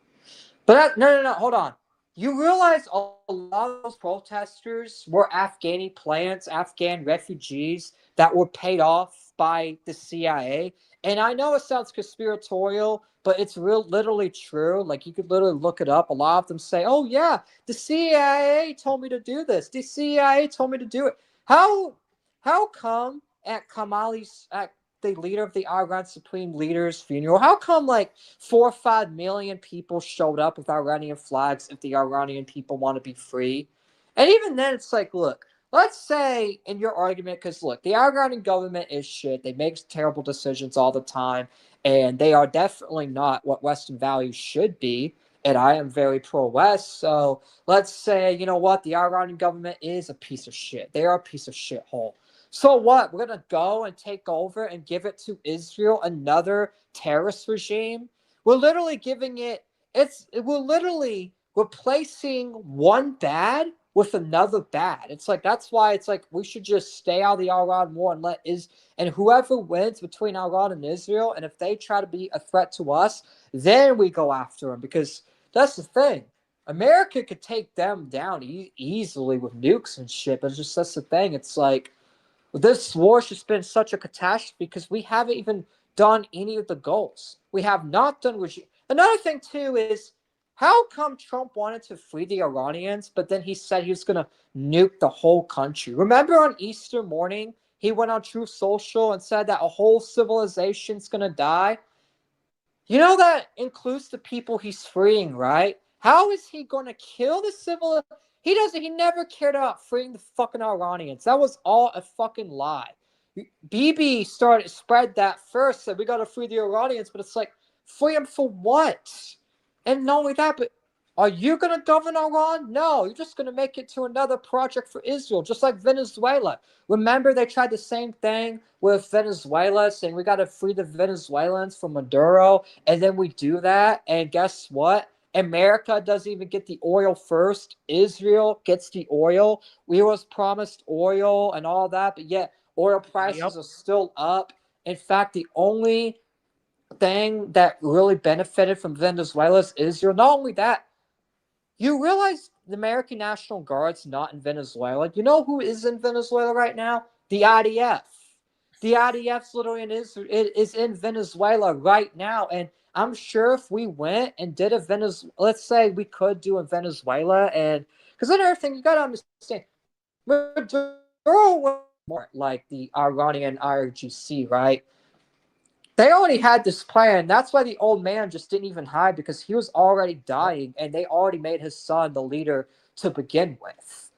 But no, hold on. You realize a lot of those protesters were Afghani plants, Afghan refugees that were paid off by the CIA. And I know it sounds conspiratorial, but it's literally true. Like, you could literally look it up. A lot of them say, oh, yeah, the CIA told me to do this. The CIA told me to do it. How come at the leader of the Iran Supreme Leader's funeral, how come like 4 or 5 million people showed up with Iranian flags if the Iranian people want to be free? And even then, it's like, look, let's say in your argument, because look, the Iranian government is shit. They make terrible decisions all the time, and they are definitely not what Western values should be. And I am very pro-West, so let's say, you know what, the Iranian government is a piece of shit. They are a piece of shithole. So what? We're gonna go and take over and give it to Israel, another terrorist regime? We're literally giving it. We're literally replacing one bad with another bad. It's like that's why it's like we should just stay out of the Iran war and and whoever wins between Iran and Israel, and if they try to be a threat to us, then we go after them because that's the thing. America could take them down easily with nukes and shit, but it's just that's the thing. It's like this war has just been such a catastrophe because we haven't even done any of the goals. We have not done regime. Another thing too is how come Trump wanted to free the Iranians, but then he said he was going to nuke the whole country? Remember on Easter morning, he went on Truth Social and said that a whole civilization's going to die. You know that includes the people he's freeing, right? How is he going to kill the civil? He never cared about freeing the fucking Iranians. That was all a fucking lie. Bibi spread that first, said we got to free the Iranians, but it's like, free them for what? And not only that, but are you going to govern Iran? No, you're just going to make it to another project for Israel, just like Venezuela. Remember, they tried the same thing with Venezuela, saying we got to free the Venezuelans from Maduro, and then we do that, and guess what? America doesn't even get the oil first. Israel gets the oil. We was promised oil and all that, but yet oil prices are still up. In fact, the only thing that really benefited from Venezuela's Israel. Not only that, you realize the American National Guard's not in Venezuela. You know who is in Venezuela right now? The IDF. The IDF's literally is in Venezuela right now, and I'm sure if we went and did a Venezuela, let's say we could do in Venezuela, and because another thing you got to understand, Maduro was more like the Iranian IRGC, right? They already had this plan. That's why the old man just didn't even hide because he was already dying and they already made his son the leader to begin with.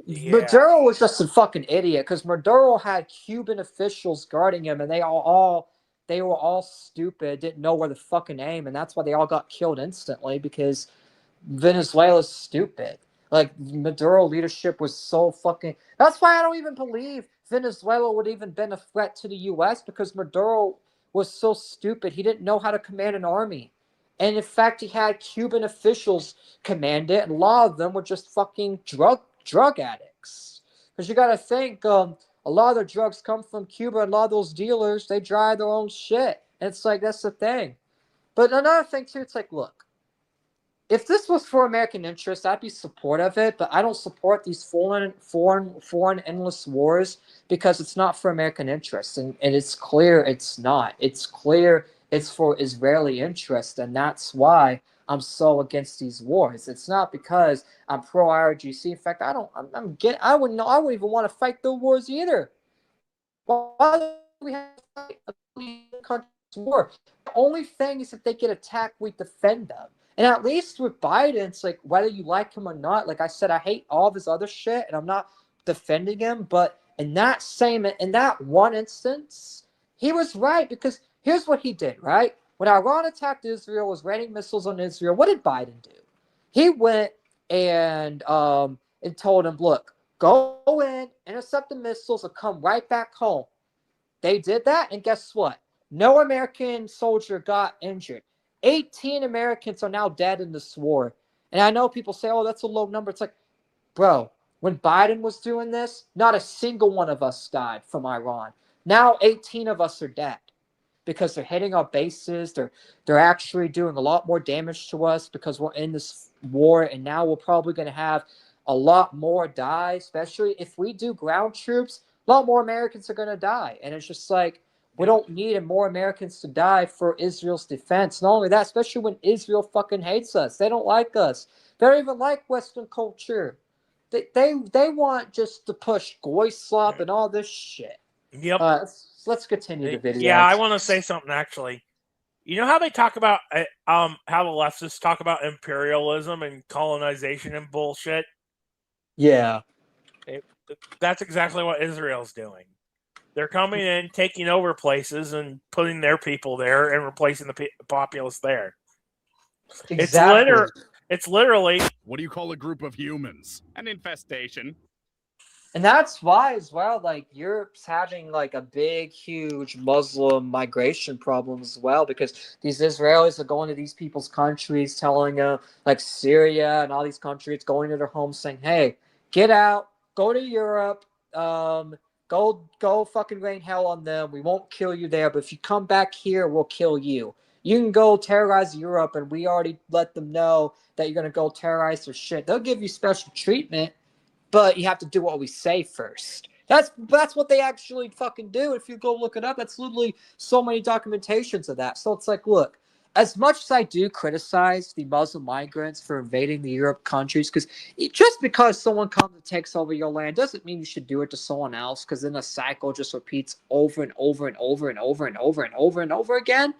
Yeah. Maduro was just a fucking idiot because Maduro had Cuban officials guarding him and they were all stupid, didn't know where to fucking aim, and that's why they all got killed instantly because Venezuela's stupid. Like Maduro leadership was so fucking. That's why I don't even believe Venezuela would even been a threat to the U.S. because Maduro was so stupid. He didn't know how to command an army. And in fact, he had Cuban officials command it, and a lot of them were just fucking drug addicts. Because you got to think, a lot of the drugs come from Cuba, and a lot of those dealers, they drive their own shit. And it's like, that's the thing. But another thing, too, it's like, look, if this was for American interests, I'd be supportive of it, but I don't support these foreign endless wars because it's not for American interests, and it's clear it's not. It's clear it's for Israeli interests, and that's why I'm so against these wars. It's not because I'm pro IRGC. In fact, I wouldn't even want to fight the wars either. Why do we have to fight a country's war? The only thing is if they get attacked, we defend them. And at least with Biden, it's like whether you like him or not, like I said, I hate all of his other shit and I'm not defending him. But in that one instance, he was right because here's what he did, right? When Iran attacked Israel, was raining missiles on Israel, what did Biden do? He went and told him, look, go in, intercept the missiles, and come right back home. They did that, and guess what? No American soldier got injured. 18 Americans are now dead in this war. And I know people say, oh, that's a low number. It's like, bro, when Biden was doing this, not a single one of us died from Iran. Now 18 of us are dead because they're hitting our bases. They're actually doing a lot more damage to us because we're in this war. And now we're probably going to have a lot more die, especially if we do ground troops. A lot more Americans are going to die. And it's just like, we don't need more Americans to die for Israel's defense. Not only that, especially when Israel fucking hates us. They don't like us. They don't even like Western culture. they want just to push goy slop and all this shit. Yep. Let's continue the video. Yeah, I want to say something actually. You know how they talk about how the leftists talk about imperialism and colonization and bullshit? Yeah. That's exactly what Israel's doing. They're coming in, taking over places, and putting their people there and replacing the populace there. Exactly. It's literally. What do you call a group of humans? An infestation. And that's why, as well, like Europe's having like a big, huge Muslim migration problem as well, because these Israelis are going to these people's countries, telling them, like Syria and all these countries, going to their homes, saying, "Hey, get out, go to Europe, go fucking rain hell on them. We won't kill you there, but if you come back here, we'll kill you. You can go terrorize Europe, and we already let them know that you're gonna go terrorize their shit. They'll give you special treatment." But you have to do what we say first. That's what they actually fucking do. If you go look it up, that's literally so many documentations of that. So it's like, look, as much as I do criticize the Muslim migrants for invading the Europe countries, because just because someone comes and takes over your land doesn't mean you should do it to someone else, because then the cycle just repeats over and over and over and over and over and over and over again.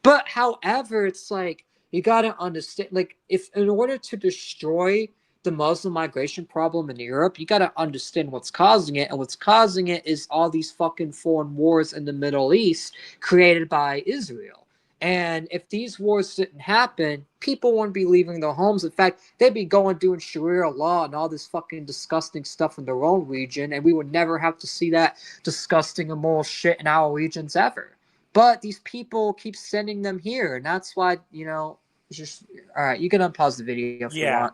But however, it's like, you got to understand, like, if in order to destroy the Muslim migration problem in Europe, you got to understand what's causing it. And what's causing it is all these fucking foreign wars in the Middle East created by Israel. And if these wars didn't happen, people wouldn't be leaving their homes. In fact, they'd be going doing Sharia law and all this fucking disgusting stuff in their own region. And we would never have to see that disgusting immoral shit in our regions ever. But these people keep sending them here. And that's why, it's just, all right, you can unpause the video if you want.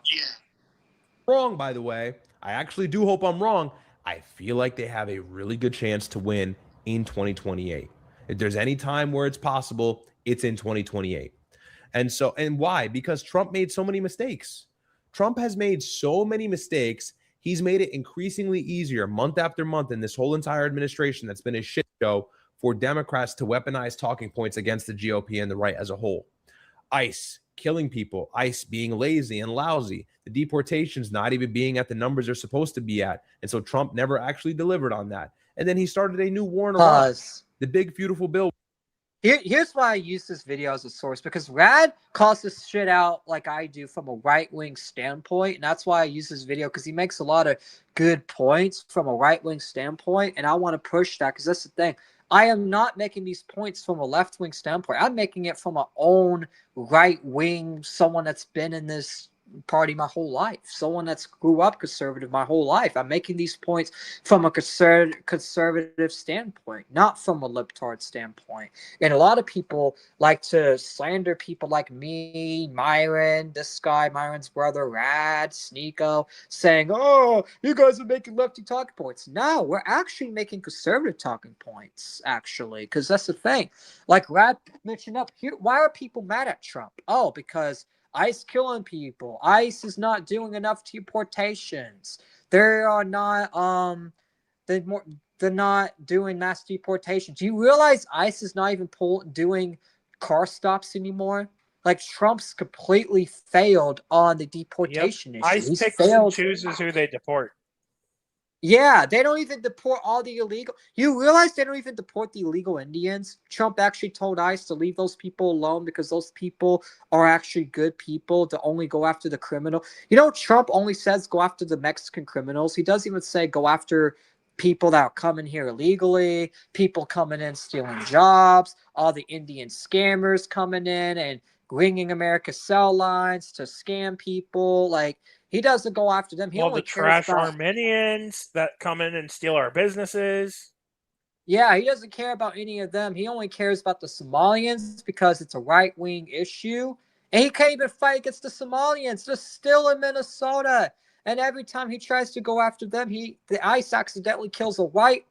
Wrong, by the way. I actually do hope I'm wrong. I feel like they have a really good chance to win in 2028. If there's any time where it's possible, it's in 2028. And why? Because Trump made so many mistakes. Trump has made so many mistakes. He's made it increasingly easier month after month in this whole entire administration that's been a shit show for Democrats to weaponize talking points against the GOP and the right as a whole. ICE killing people, ICE being lazy and lousy, the deportations not even being at the numbers they're supposed to be at. And so Trump never actually delivered on that. And then he started a new war in Iran, the big, beautiful bill. Here's why I use this video as a source, because Rad calls this shit out like I do from a right-wing standpoint. And that's why I use this video, because he makes a lot of good points from a right-wing standpoint. And I want to push that, because that's the thing. I am not making these points from a left-wing standpoint. I'm making it from my own right-wing, someone that's been in this party my whole life, someone that's grew up conservative my whole life. I'm making these points from a conservative standpoint, not from a libtard standpoint. And a lot of people like to slander people like me, Myron, this guy, Myron's brother, Rad, Sneeko, saying, "Oh, you guys are making lefty talking points." No, we're actually making conservative talking points, actually, because that's the thing. Like Rad mentioned up here, why are people mad at Trump? Oh, because ICE killing people. ICE is not doing enough deportations. They are not they're not doing mass deportations. Do you realize ICE is not even doing car stops anymore? Like, Trump's completely failed on the deportation issue. ICE picks and chooses who they deport. Yeah, they don't even deport all the illegal. You realize they don't even deport the illegal Indians? Trump actually told ICE to leave those people alone because those people are actually good people, to only go after the criminal. Trump only says go after the Mexican criminals. He doesn't even say go after people that are coming here illegally, people coming in stealing jobs, all the Indian scammers coming in and ringing America's cell lines to scam people. Like, he doesn't go after them. He only the trash Armenians that come in and steal our businesses. Yeah, he doesn't care about any of them. He only cares about the Somalians because it's a right-wing issue. And he can't even fight against the Somalians. They're still in Minnesota. And every time he tries to go after them, the ICE accidentally kills a white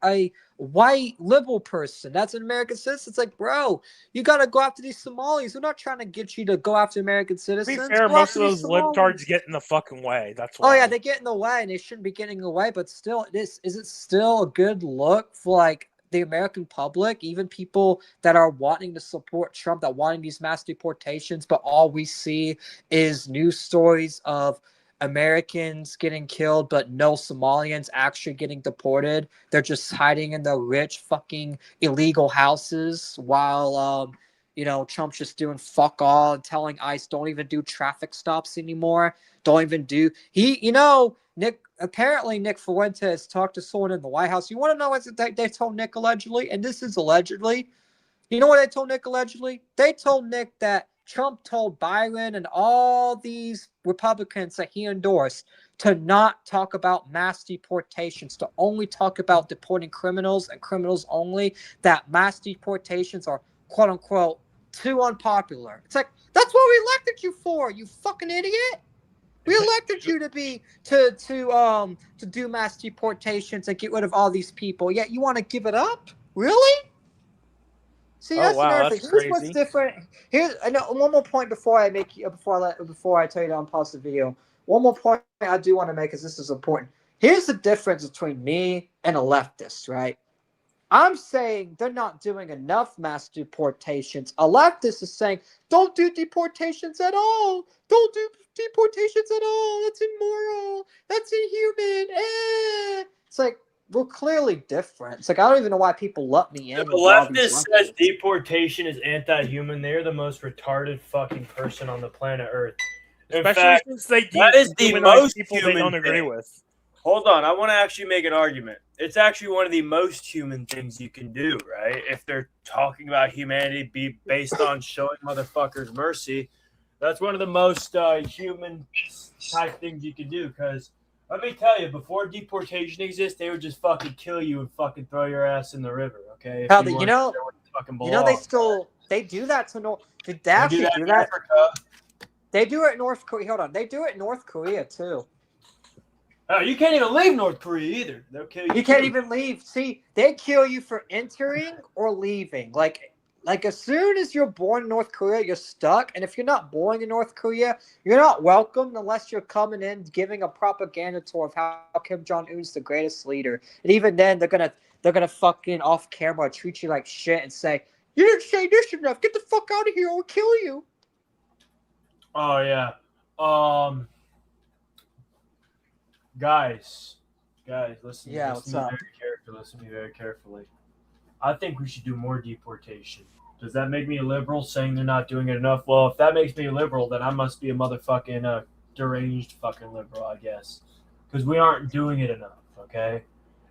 liberal person. That's an American citizen. It's like, bro, you got to go after these Somalis. We're not trying to get you to go after American citizens. To be fair, most of those libtards get in the fucking way. That's why. Oh, yeah, they get in the way, and they shouldn't be getting in the way. But still, is it still a good look for, like, the American public, even people that are wanting to support Trump, that wanting these mass deportations, but all we see is news stories of Americans getting killed, but no Somalians actually getting deported. They're just hiding in the rich fucking illegal houses while Trump's just doing fuck all and telling ICE don't even do traffic stops anymore. Don't even do Nick Fuentes talked to someone in the White House. You want to know what they told Nick allegedly? And this is allegedly. You know what they told Nick allegedly? They told Nick that Trump told Biden and all these Republicans that he endorsed to not talk about mass deportations, to only talk about deporting criminals and criminals only, that mass deportations are quote unquote too unpopular. It's like, that's what we elected you for, you fucking idiot. We elected you to do mass deportations and get rid of all these people. Yet you want to give it up? Really? See, that's another thing. Here's what's different. One more point before I tell you to unpause the video. One more point I do want to make, because this is important. Here's the difference between me and a leftist, right? I'm saying they're not doing enough mass deportations. A leftist is saying, don't do deportations at all. Don't do deportations at all. That's immoral. That's inhuman. It's like, we're clearly different. It's like, I don't even know why people let me in. If a leftist says deportation is anti-human, they're the most retarded fucking person on the planet Earth. Especially since they that is the most people they don't agree with. Hold on, I want to actually make an argument. It's actually one of the most human things you can do, right? If they're talking about humanity be based on showing motherfuckers mercy, that's one of the most human type things you can do. Because let me tell you, before deportation exists, they would just fucking kill you and fucking throw your ass in the river. Okay? They do that to North. Did they actually do that? Africa. They do it in North Korea. Hold on, they do it in North Korea too. Oh, you can't even leave North Korea either. They'll kill you. You can't even leave. See, they kill you for entering or leaving. Like as soon as you're born in North Korea, you're stuck. And if you're not born in North Korea, you're not welcome unless you're coming in giving a propaganda tour of how Kim Jong-un's the greatest leader. And even then, they're gonna fucking off camera treat you like shit and say, you didn't say this enough. Get the fuck out of here or we'll kill you. Oh yeah. Guys, listen. Yeah, listen to me very carefully. I think we should do more deportation. Does that make me a liberal saying they're not doing it enough? Well, if that makes me a liberal, then I must be a motherfucking deranged fucking liberal, I guess. Because we aren't doing it enough, okay?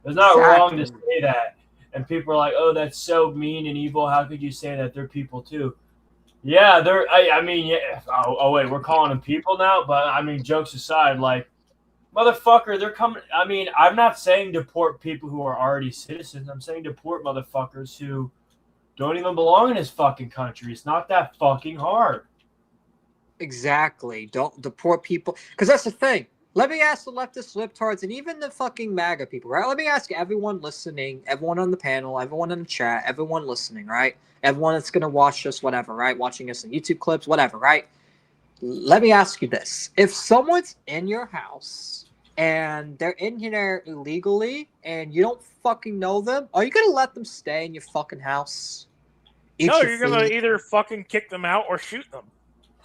It's not wrong to say that. And people are like, oh, that's so mean and evil. How could you say that? They're people too. Yeah, they're, I mean, yeah. Oh, wait, we're calling them people now? But, I mean, jokes aside, like, motherfucker, they're coming. I mean, I'm not saying deport people who are already citizens. I'm saying deport motherfuckers who don't even belong in this fucking country. It's not that fucking hard. Exactly. Don't deport people. Because that's the thing. Let me ask the leftist libtards and even the fucking MAGA people, right? Let me ask everyone listening, everyone on the panel, everyone in the chat, everyone listening, right? Everyone that's going to watch us, whatever, right? Watching us in YouTube clips, whatever, right? Let me ask you this. If someone's in your house and they're in here illegally and you don't fucking know them, are you going to let them stay in your fucking house? No, you're going to either fucking kick them out or shoot them.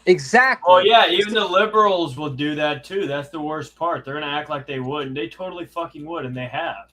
Exactly. Oh, yeah, even the liberals will do that too. That's the worst part. They're going to act like they wouldn't. They totally fucking would, and they have.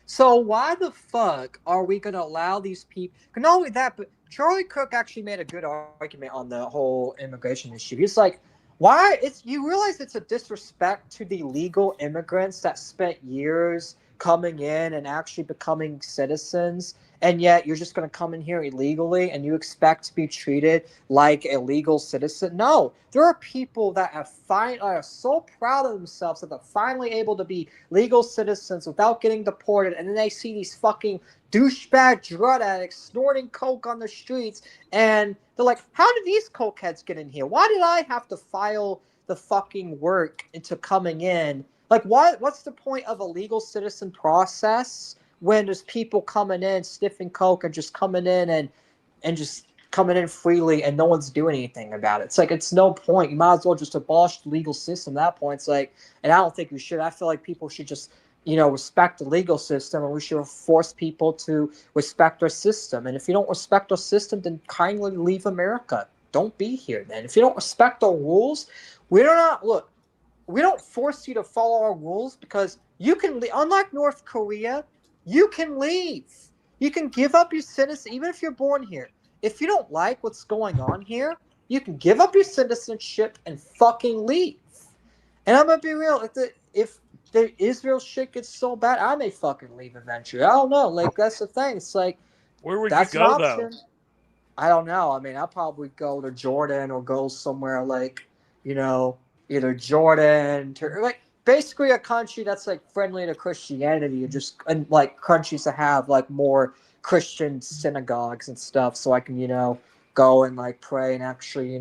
So why the fuck are we going to allow these people... Not only that, but Charlie Cook actually made a good argument on the whole immigration issue. He's like, you realize it's a disrespect to the legal immigrants that spent years coming in and actually becoming citizens, and yet you're just going to come in here illegally and you expect to be treated like a legal citizen? No, there are people that are so proud of themselves that they're finally able to be legal citizens without getting deported, and then they see these fucking douchebag drug addicts snorting coke on the streets, and they're like, how did these cokeheads get in here? Why did I have to file the fucking work into coming in? Like, what's the point of a legal citizen process when there's people coming in sniffing coke and just coming in and just coming in freely and no one's doing anything about it? It's like, it's no point. You might as well just abolish the legal system at that point. It's like, and I don't think we should. I feel like people should just, respect the legal system, and we should force people to respect our system. And if you don't respect our system, then kindly leave America. Don't be here then. If you don't respect our rules, look, we don't force you to follow our rules because you can, unlike North Korea, you can leave. You can give up your citizenship, even if you're born here. If you don't like what's going on here, you can give up your citizenship and fucking leave. And I'm gonna be real, if the Israel shit gets so bad, I may fucking leave eventually. I don't know. Like, that's the thing. It's like, Where would that's you go, an option. though? I don't know. I mean, I'll probably go to Jordan or go somewhere like, either Jordan, like basically a country that's like friendly to Christianity, and like countries that have like more Christian synagogues and stuff, so I can go and like pray and actually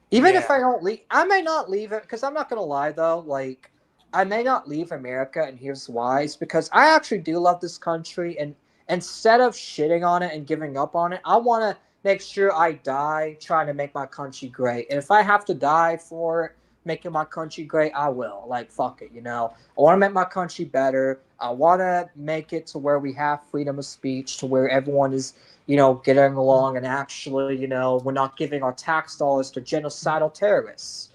even if I don't leave, I may not leave it because I'm not gonna lie though, like I may not leave America, and here's why: it's because I actually do love this country, and instead of shitting on it and giving up on it, I want to make sure I die trying to make my country great. And if I have to die for making my country great, I will. Like, fuck it, I want to make my country better. I want to make it to where we have freedom of speech, to where everyone is, getting along, and actually, we're not giving our tax dollars to genocidal terrorists.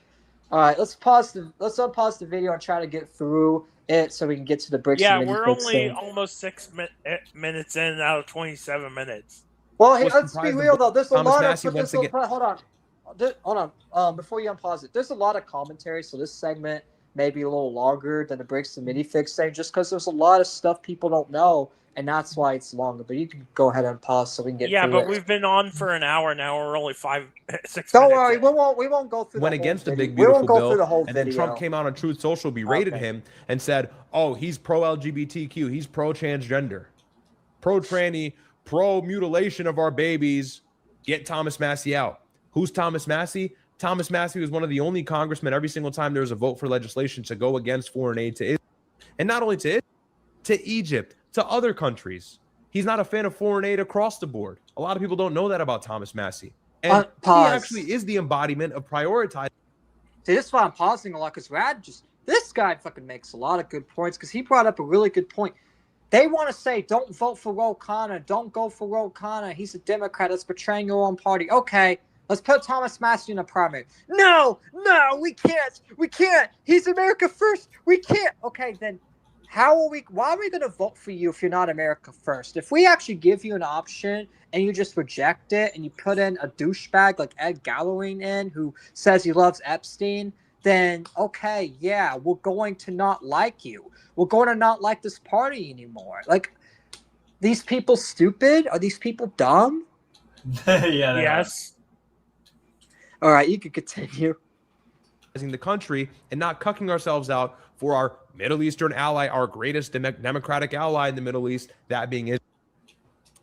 All right, let's unpause the video and try to get through it so we can get to the bricks Yeah, and we're minifigs only thing. almost 6 minutes in out of 27 minutes. Well, hey, Was let's be comprised of real though. There's a Thomas lot Massey of once again. hold on. Hold on. Before you unpause it, there's a lot of commentary, so this segment may be a little longer than the bricks and minifigs thing, just because there's a lot of stuff people don't know, and that's why it's longer. But you can go ahead and pause so we can get Yeah, through but it. we've been on for an hour now. We're only 6 Don't minutes worry, in. we won't go through Went the whole against the video. big We won't beautiful go bill, through the whole and video. then Trump came out on Truth Social, berated Okay. him, and said, "Oh, he's pro LGBTQ, he's pro transgender, pro tranny, pro mutilation of our babies. Get Thomas Massey out." Who's Thomas Massey? Thomas Massey was one of the only congressmen every single time there was a vote for legislation to go against foreign aid to Israel, and not only to Israel, to Egypt, to other countries. He's not a fan of foreign aid across the board. A lot of people don't know that about Thomas Massey. And he Pause. actually is the embodiment of prioritizing. See, this is why I'm pausing a lot, because this guy fucking makes a lot of good points, because he brought up a really good point. They want to say, don't vote for Khanna, don't go for Khanna, he's a Democrat, that's betraying your own party. Okay, let's put Thomas Massey in the primary. No, we can't. He's America first. We can't. Okay, then why are we going to vote for you if you're not America first? If we actually give you an option and you just reject it, and you put in a douchebag like Ed Galloway who says he loves Epstein, then okay, yeah, we're going to not like you. We're going to not like this party anymore. Like, these people stupid? Are these people dumb? Yeah. Yes. All right, you can continue. The country and not cucking ourselves out for our Middle Eastern ally, our greatest democratic ally in the Middle East, that being Israel.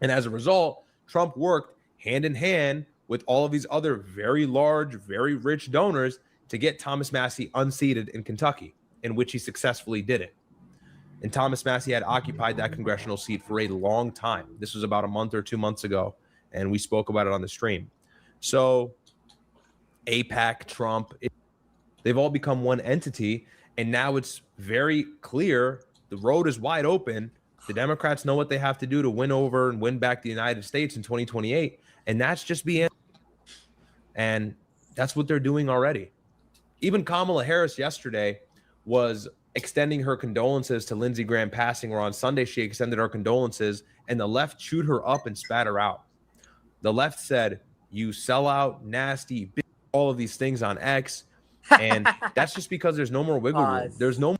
And as a result, Trump worked hand in hand with all of these other very large, very rich donors to get Thomas Massey unseated in Kentucky, in which he successfully did it. And Thomas Massey had occupied that congressional seat for a long time. This was about a month or 2 months ago, and we spoke about it on the stream. So AIPAC, Trump, they've all become one entity, and now it's very clear the road is wide open. The Democrats know what they have to do to win over and win back the United States in 2028, and that's just being, and that's what they're doing already. Even Kamala Harris yesterday was extending her condolences to Lindsey Graham passing, or on Sunday she extended her condolences, and the left chewed her up and spat her out. The left said, "You sellout, nasty, bitch," all of these things on X, and that's just because there's no more wiggle room. There's no.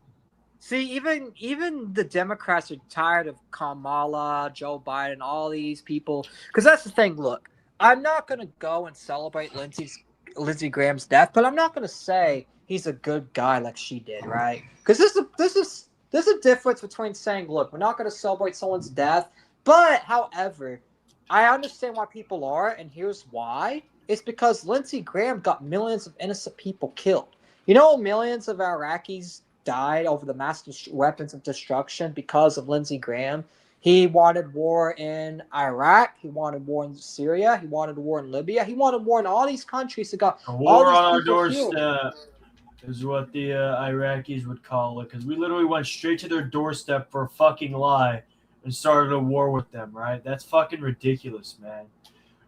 See, even the Democrats are tired of Kamala, Joe Biden, all these people. Because that's the thing. Look, I'm not going to go and celebrate Lindsey Graham's death, but I'm not going to say he's a good guy like she did, right? Because there's a difference between saying, look, we're not going to celebrate someone's death, but however, I understand why people are, and here's why. It's because Lindsey Graham got millions of innocent people killed. Millions of Iraqis died over the mass weapons of destruction because of Lindsey Graham. He wanted war in Iraq. He wanted war in Syria. He wanted war in Libya. He wanted war in all these countries that got A war on our doorstep is what the Iraqis would call it, because we literally went straight to their doorstep for a fucking lie and started a war with them, right? That's fucking ridiculous, man.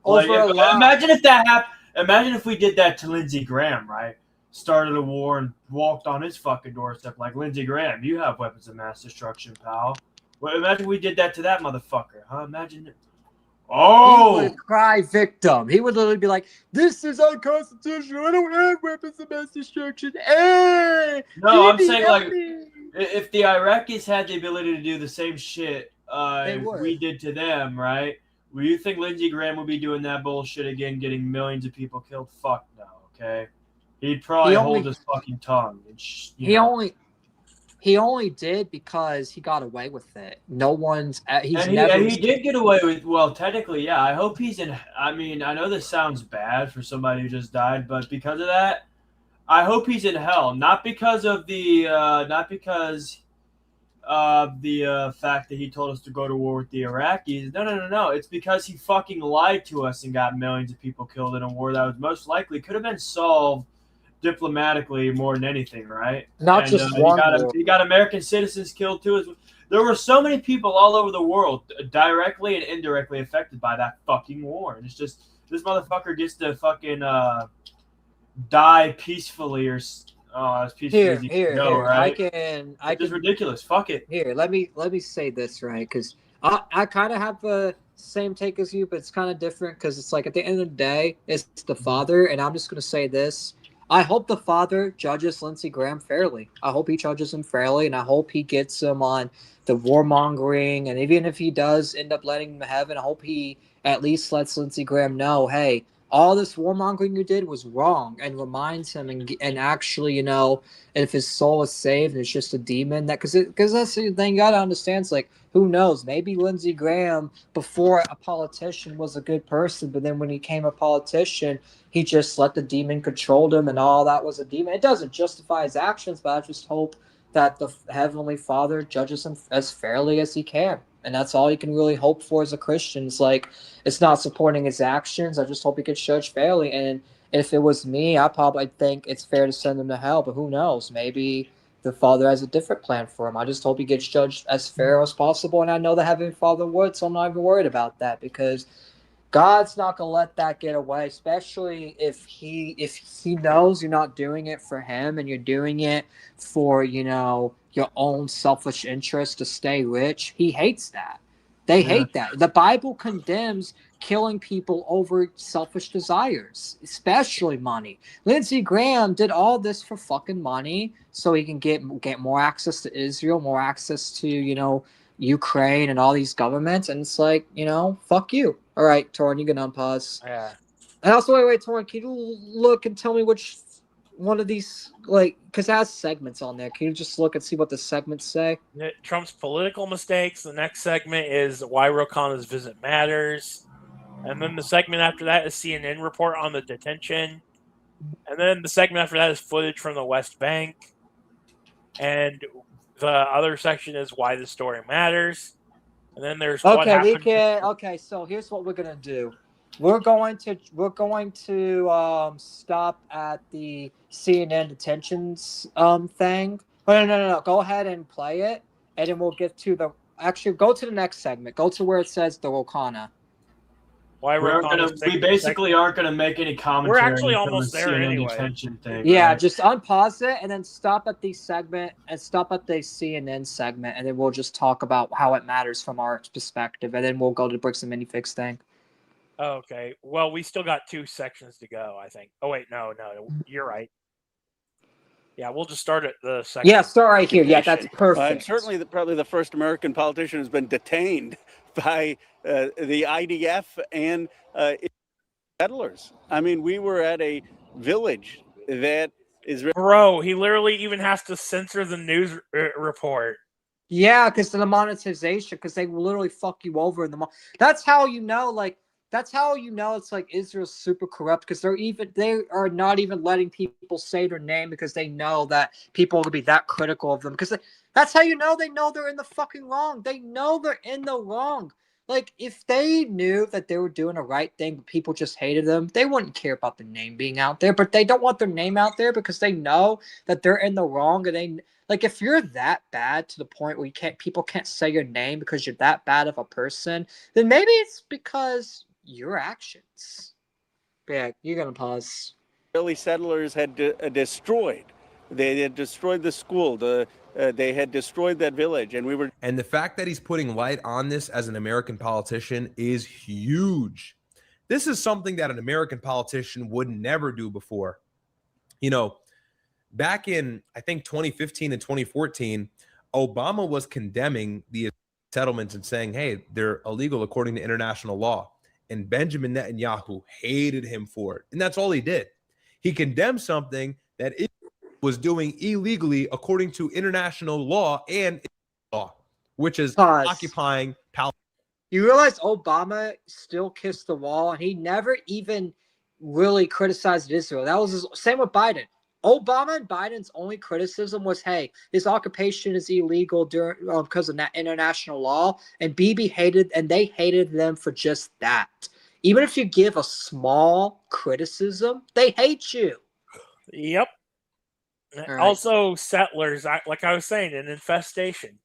Like, imagine if that happened. Imagine if we did that to Lindsey Graham, right? started a war and walked on his fucking doorstep like Lindsey Graham. You have weapons of mass destruction, pal. Well, imagine we did that to that motherfucker, huh? Imagine it. He Oh, would cry victim. He would literally be like, "This is unconstitutional. I don't have weapons of mass destruction." Hey, no, I'm Bibi, saying help like me. if the Iraqis had the ability to do the same shit They would. we did to them, right? Will you think Lindsey Graham would be doing that bullshit again, getting millions of people killed? Fuck no, okay? He'd probably He hold only- his fucking tongue. And He only did because he got away with it. No one's. He's and never. he did get away with. Well, technically, yeah. I hope he's in. I mean, I know this sounds bad for somebody who just died, but because of that, I hope he's in hell. Not because of the. Not because of the fact that he told us to go to war with the Iraqis. No. It's because he fucking lied to us and got millions of people killed in a war that was most likely could have been solved diplomatically more than anything, right? Not just one war. He got American citizens killed too. There were so many people all over the world directly and indirectly affected by that fucking war. And it's just this motherfucker gets to fucking die peacefully or as peacefully as he can go, right? I It's ridiculous. Fuck it. Here, let me say this, right? Because I kind of have the same take as you, but it's kind of different because it's like at the end of the day, it's the father, and I'm just gonna say this. I hope the father judges Lindsey Graham fairly. I hope he judges him fairly, and I hope he gets him on the warmongering. And even if he does end up letting him to heaven, I hope he at least lets Lindsey Graham know, hey, all this warmongering you did was wrong, and reminds him and actually, if his soul is saved and it's just a demon, that because that's the thing you gotta understand. It's like, who knows? Maybe Lindsey Graham, before a politician, was a good person, but then when he became a politician, he just let the demon control him, and all that was a demon. It doesn't justify his actions, but I just hope that the Heavenly Father judges him as fairly as he can. And that's all you can really hope for as a Christian. It's like, it's not supporting his actions. I just hope he gets judged fairly. And if it was me, I probably think it's fair to send him to hell. But who knows? Maybe the Father has a different plan for him. I just hope he gets judged as fair as possible. And I know the Heavenly Father would, so I'm not even worried about that, because God's not going to let that get away, especially if he knows you're not doing it for him and you're doing it for, your own selfish interest to stay rich. He hates that. They hate that. The Bible condemns killing people over selfish desires, especially money. Lindsey Graham did all this for fucking money so he can get more access to Israel, more access to, Ukraine and all these governments. And it's like, fuck you. All right, Torrin, you can unpause. Yeah. And also, wait, Torrin, can you look and tell me which one of these, because it has segments on there. Can you just look and see what the segments say? Trump's political mistakes. The next segment is why Khanna's visit matters. And then the segment after that is CNN report on the detention. And then the segment after that is footage from the West Bank. And the other section is why the story matters. And then there's what happened. Okay, so here's what we're gonna do. We're going to stop at the CNN detentions thing. Oh, no. Go ahead and play it, and then we'll get to go to the next segment. Go to where it says the Khanna. We basically aren't going to make any commentary. We're actually almost there anyway. Detention thing, yeah, right? Just unpause it and then stop at the segment and stop at the CNN segment, and then we'll just talk about how it matters from our perspective, and then we'll go to the bricks and minifix thing. Okay. Well, we still got 2 sections to go, I think. Oh, wait. No. You're right. Yeah, we'll just start at the second. Yeah, start right here. Yeah, that's perfect. I'm certainly probably the first American politician who's been detained by the IDF and settlers. I mean, we were at a village that is... Bro, he literally even has to censor the news report. Yeah, because of the monetization, because they will literally fuck you over in the That's how you know, it's like Israel's super corrupt, because they are not even letting people say their name because they know that people will be that critical of them. Because that's how you know they're in the fucking wrong. They know they're in the wrong. Like, if they knew that they were doing the right thing, but people just hated them, they wouldn't care about their name being out there. But they don't want their name out there because they know that they're in the wrong. And if you're that bad to the point where people can't say your name because you're that bad of a person, then maybe it's because your actions. Yeah, you're gonna pause. Israeli settlers had destroyed. They had destroyed the school. They had destroyed that village, and we were. And the fact that he's putting light on this as an American politician is huge. This is something that an American politician would never do before. You know, back in, I think, 2015 and 2014, Obama was condemning the settlements and saying, hey, they're illegal according to international law. And Benjamin Netanyahu hated him for it. And that's all he did. He condemned something that it was doing illegally according to international law and law, which is occupying Palestine. You realize Obama still kissed the wall, and he never even really criticized Israel. That was his, same with Biden. Obama and Biden's only criticism was, hey, this occupation is illegal because of international law, and Bibi hated, and they hated them for just that. Even if you give a small criticism, they hate you. Yep. Right. Also, settlers, like I was saying, an infestation.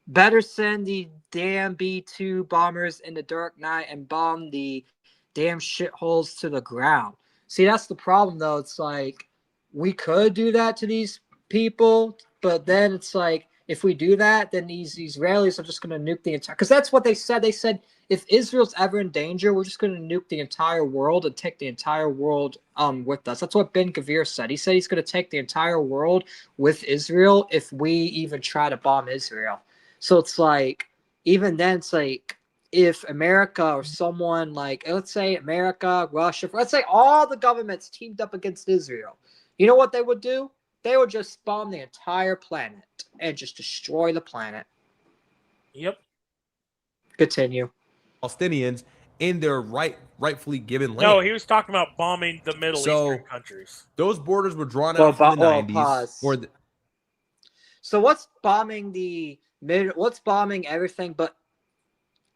Better send the damn B-2 bombers in the dark night and bomb the damn shitholes to the ground. See, that's the problem, though. It's like, we could do that to these people, but then it's like, if we do that, then these Israelis are just going to nuke the entire... Because that's what they said. They said, if Israel's ever in danger, we're just going to nuke the entire world and take the entire world with us. That's what Ben Gvir said. He said he's going to take the entire world with Israel if we even try to bomb Israel. So it's like, even then, it's like, if America or someone like, let's say America, Russia, let's say all the governments teamed up against Israel, you know what they would do? They would just bomb the entire planet and just destroy the planet. Yep. Continue. Palestinians in their rightfully given land. No, he was talking about bombing the Middle Eastern countries. Those borders were drawn out in the 90s. So what's bombing what's bombing everything but...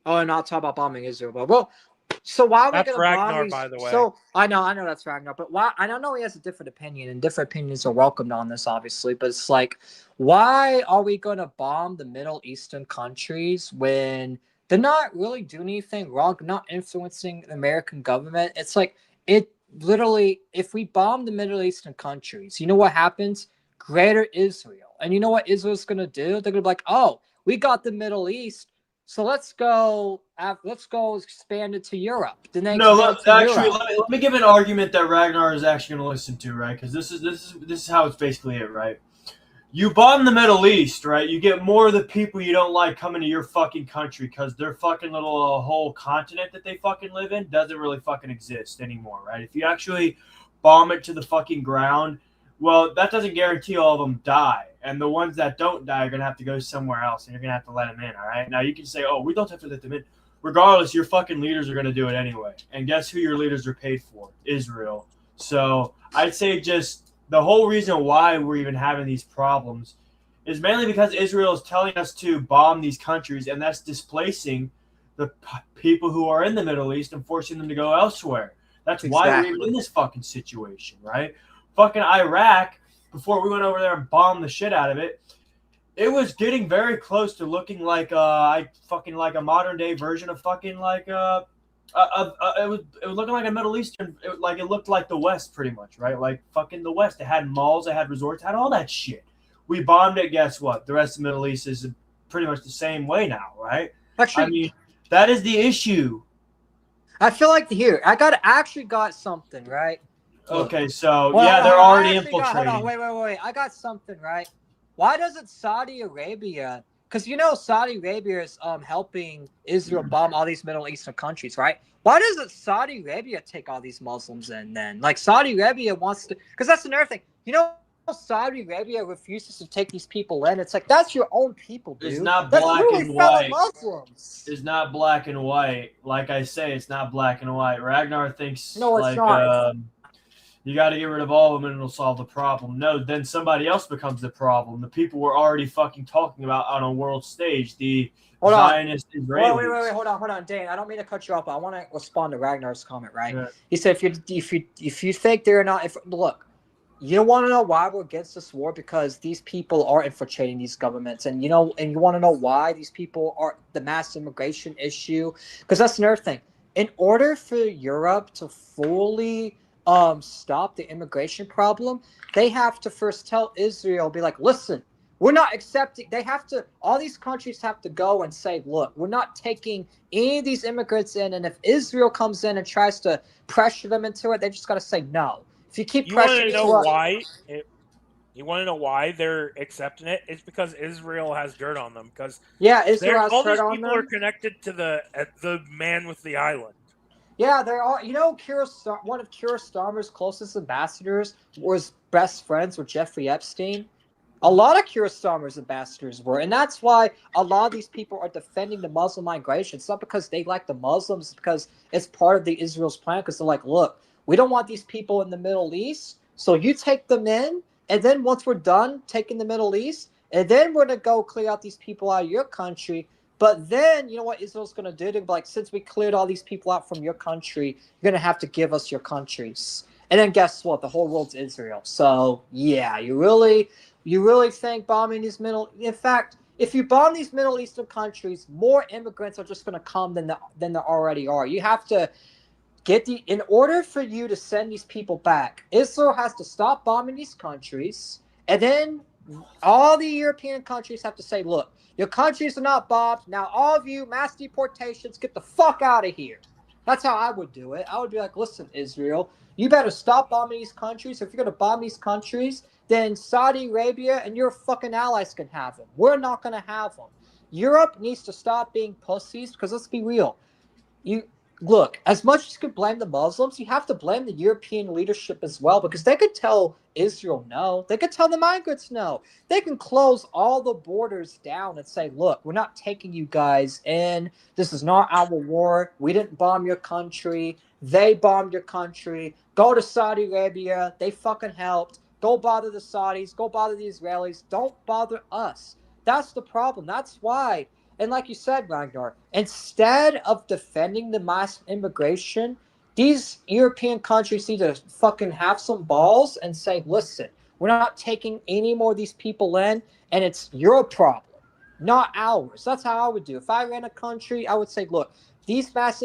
Oh, not talk about bombing Israel, but well, so why are we going to bomb these? By the way. So I know that's Ragnar, but why? I don't know he has a different opinion, and different opinions are welcomed on this, obviously. But it's like, why are we going to bomb the Middle Eastern countries when they're not really doing anything wrong, not influencing the American government? It's like, it literally, if we bomb the Middle Eastern countries, you know what happens? Greater Israel, and you know what Israel's going to do? They're going to be like, oh, we got the Middle East. So let's go expand it to Europe. Let me give an argument that Ragnar is actually going to listen to, right? Because this is how it's basically it, right? You bomb the Middle East, right? You get more of the people you don't like coming to your fucking country because their fucking little whole continent that they fucking live in doesn't really fucking exist anymore, right? If you actually bomb it to the fucking ground, well, that doesn't guarantee all of them die. And the ones that don't die are going to have to go somewhere else, and you're going to have to let them in, all right? Now, you can say, oh, we don't have to let them in. Regardless, your fucking leaders are going to do it anyway. And guess who your leaders are paid for? Israel. So I'd say just the whole reason why we're even having these problems is mainly because Israel is telling us to bomb these countries, and that's displacing the people who are in the Middle East and forcing them to go elsewhere. That's why we're in this fucking situation, right? Fucking Iraq, before we went over there and bombed the shit out of it, it was getting very close to looking like like a modern day version of fucking like it was looking like a Middle Eastern, it looked like the West pretty much, right? Like fucking the West. It had malls, it had resorts, it had all that shit. We bombed it. Guess what? The rest of the Middle East is pretty much the same way now, right? Actually, I mean, that is the issue. I feel like I actually got something, right? Okay, so they're already infiltrating. Hold on, wait. I got something, right? Why doesn't Saudi Arabia? Because Saudi Arabia is helping Israel bomb all these Middle Eastern countries, right? Why doesn't Saudi Arabia take all these Muslims in then? Like Saudi Arabia wants to, because that's another thing. Saudi Arabia refuses to take these people in. It's like, that's your own people, dude. It's not that's black really and white. Muslims. It's not black and white. Like I say, it's not black and white. Ragnar thinks it's not. You got to get rid of all of them and it'll solve the problem. No, then somebody else becomes the problem. The people we're already fucking talking about on a world stage, the Zionist Israelis. Wait, hold on, Dane. I don't mean to cut you off, but I want to respond to Ragnar's comment, right? Yeah. He said, if you think they're not, look, you want to know why we're against this war? Because these people are infiltrating these governments, and you want to know why these people are the mass immigration issue? Because that's another thing. In order for Europe to fully stop the immigration problem, they have to first tell Israel, be like, listen, we're not accepting. They have to. All these countries have to go and say, look, we're not taking any of these immigrants in. And if Israel comes in and tries to pressure them into it, they just got to say no. If you keep You want to pressuring know to why? You want to know why they're accepting it? It's because Israel has dirt on them. Because yeah, Israel has all dirt these on people are them. connected to the man with the island. Yeah, they're all. You know, one of Keir Starmer's closest ambassadors was best friends with Jeffrey Epstein. A lot of Keir Starmer's ambassadors were, and that's why a lot of these people are defending the Muslim migration. It's not because they like the Muslims, it's because it's part of the Israel's plan. Because they're like, look, we don't want these people in the Middle East, so you take them in, and then once we're done taking the Middle East, and then we're gonna go clear out these people out of your country. But then, you know what Israel's gonna do? They're like, since we cleared all these people out from your country, you're gonna have to give us your countries. And then guess what? The whole world's Israel. So yeah, you really think bombing these in fact, if you bomb these Middle Eastern countries, more immigrants are just going to come than there already are. You have to in order for you to send these people back, Israel has to stop bombing these countries, and then all the European countries have to say, look, your countries are not bombed. Now all of you, mass deportations, get the fuck out of here. That's how I would do it. I would be like, listen, Israel, you better stop bombing these countries. If you're going to bomb these countries, then Saudi Arabia and your fucking allies can have them. We're not going to have them. Europe needs to stop being pussies, because let's be real. Look, as much as you could blame the Muslims, you have to blame the European leadership as well, because they could tell Israel no. They could tell the migrants no. They can close all the borders down and say, look, we're not taking you guys in. This is not our war. We didn't bomb your country. They bombed your country. Go to Saudi Arabia. They fucking helped. Go bother the Saudis. Go bother the Israelis. Don't bother us. That's the problem. That's why. And like you said, Ragnar, instead of defending the mass immigration, these European countries need to fucking have some balls and say, listen, we're not taking any more of these people in, and it's your problem, not ours. That's how I would do. If I ran a country, I would say, look, these mass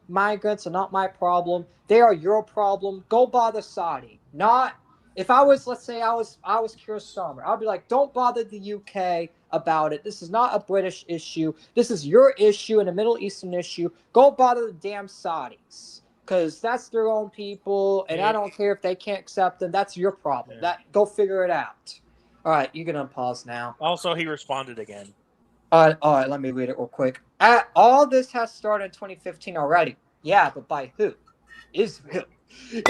migrants are not my problem. They are your problem. Go bother Saudi. Not if I was, let's say I was Keir Starmer, I'd be like, don't bother the UK about it. This is not a British issue. This is your issue and a Middle Eastern issue. Go bother the damn Saudis, because that's their own people, and I don't care if they can't accept them. That's your problem. Go figure it out. All right, you can unpause now. Also, he responded again. All right, let me read it real quick. All this has started in 2015 already. Yeah, but by who? Israel.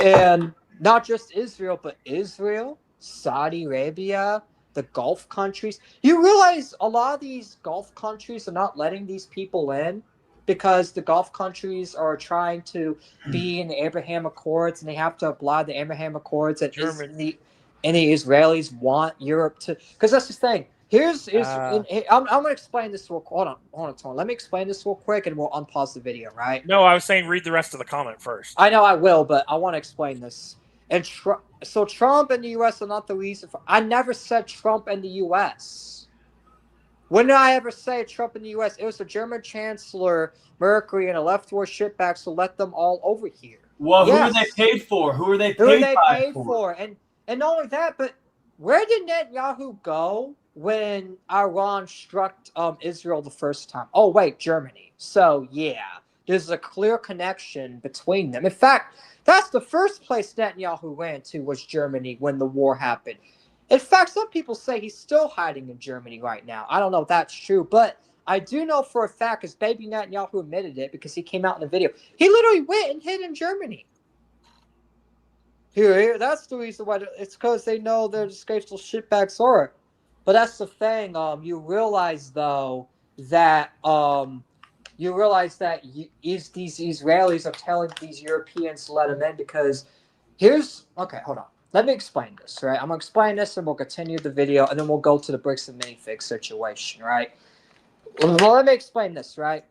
And not just Israel, but Israel, Saudi Arabia, the Gulf countries. You realize a lot of these Gulf countries are not letting these people in because the Gulf countries are trying to be in the Abraham Accords, and they have to apply the Abraham Accords. And the Israelis want Europe to, because that's the thing. I'm going to explain this real quick. Hold on, Tony. Let me explain this real quick, and we'll unpause the video, right? No, I was saying read the rest of the comment first. I know I will, but I want to explain this. And so Trump and the U.S. are not the reason for. I never said Trump and the U.S. When did I ever say Trump and the U.S.? It was the German Chancellor Merkel and a left-wing shitbags who let them all over here. Well, yes. Who are they paid for? Who are they paid for? And not only that, but where did Netanyahu go when Iran struck Israel the first time? Oh, wait, Germany. So, yeah, there's a clear connection between them. In fact, that's the first place Netanyahu ran to, was Germany when the war happened. In fact, some people say he's still hiding in Germany right now. I don't know if that's true, but I do know for a fact, because baby Netanyahu admitted it because he came out in the video. He literally went and hid in Germany. Here, that's the reason why. It's because they know they're disgraceful shitbags are. But that's the thing. You realize though that these Israelis are telling these Europeans to let them in because hold on. Let me explain this, right? I'm gonna explain this, and we'll continue the video, and then we'll go to the bricks and minifig situation, right? Well, let me explain this, right?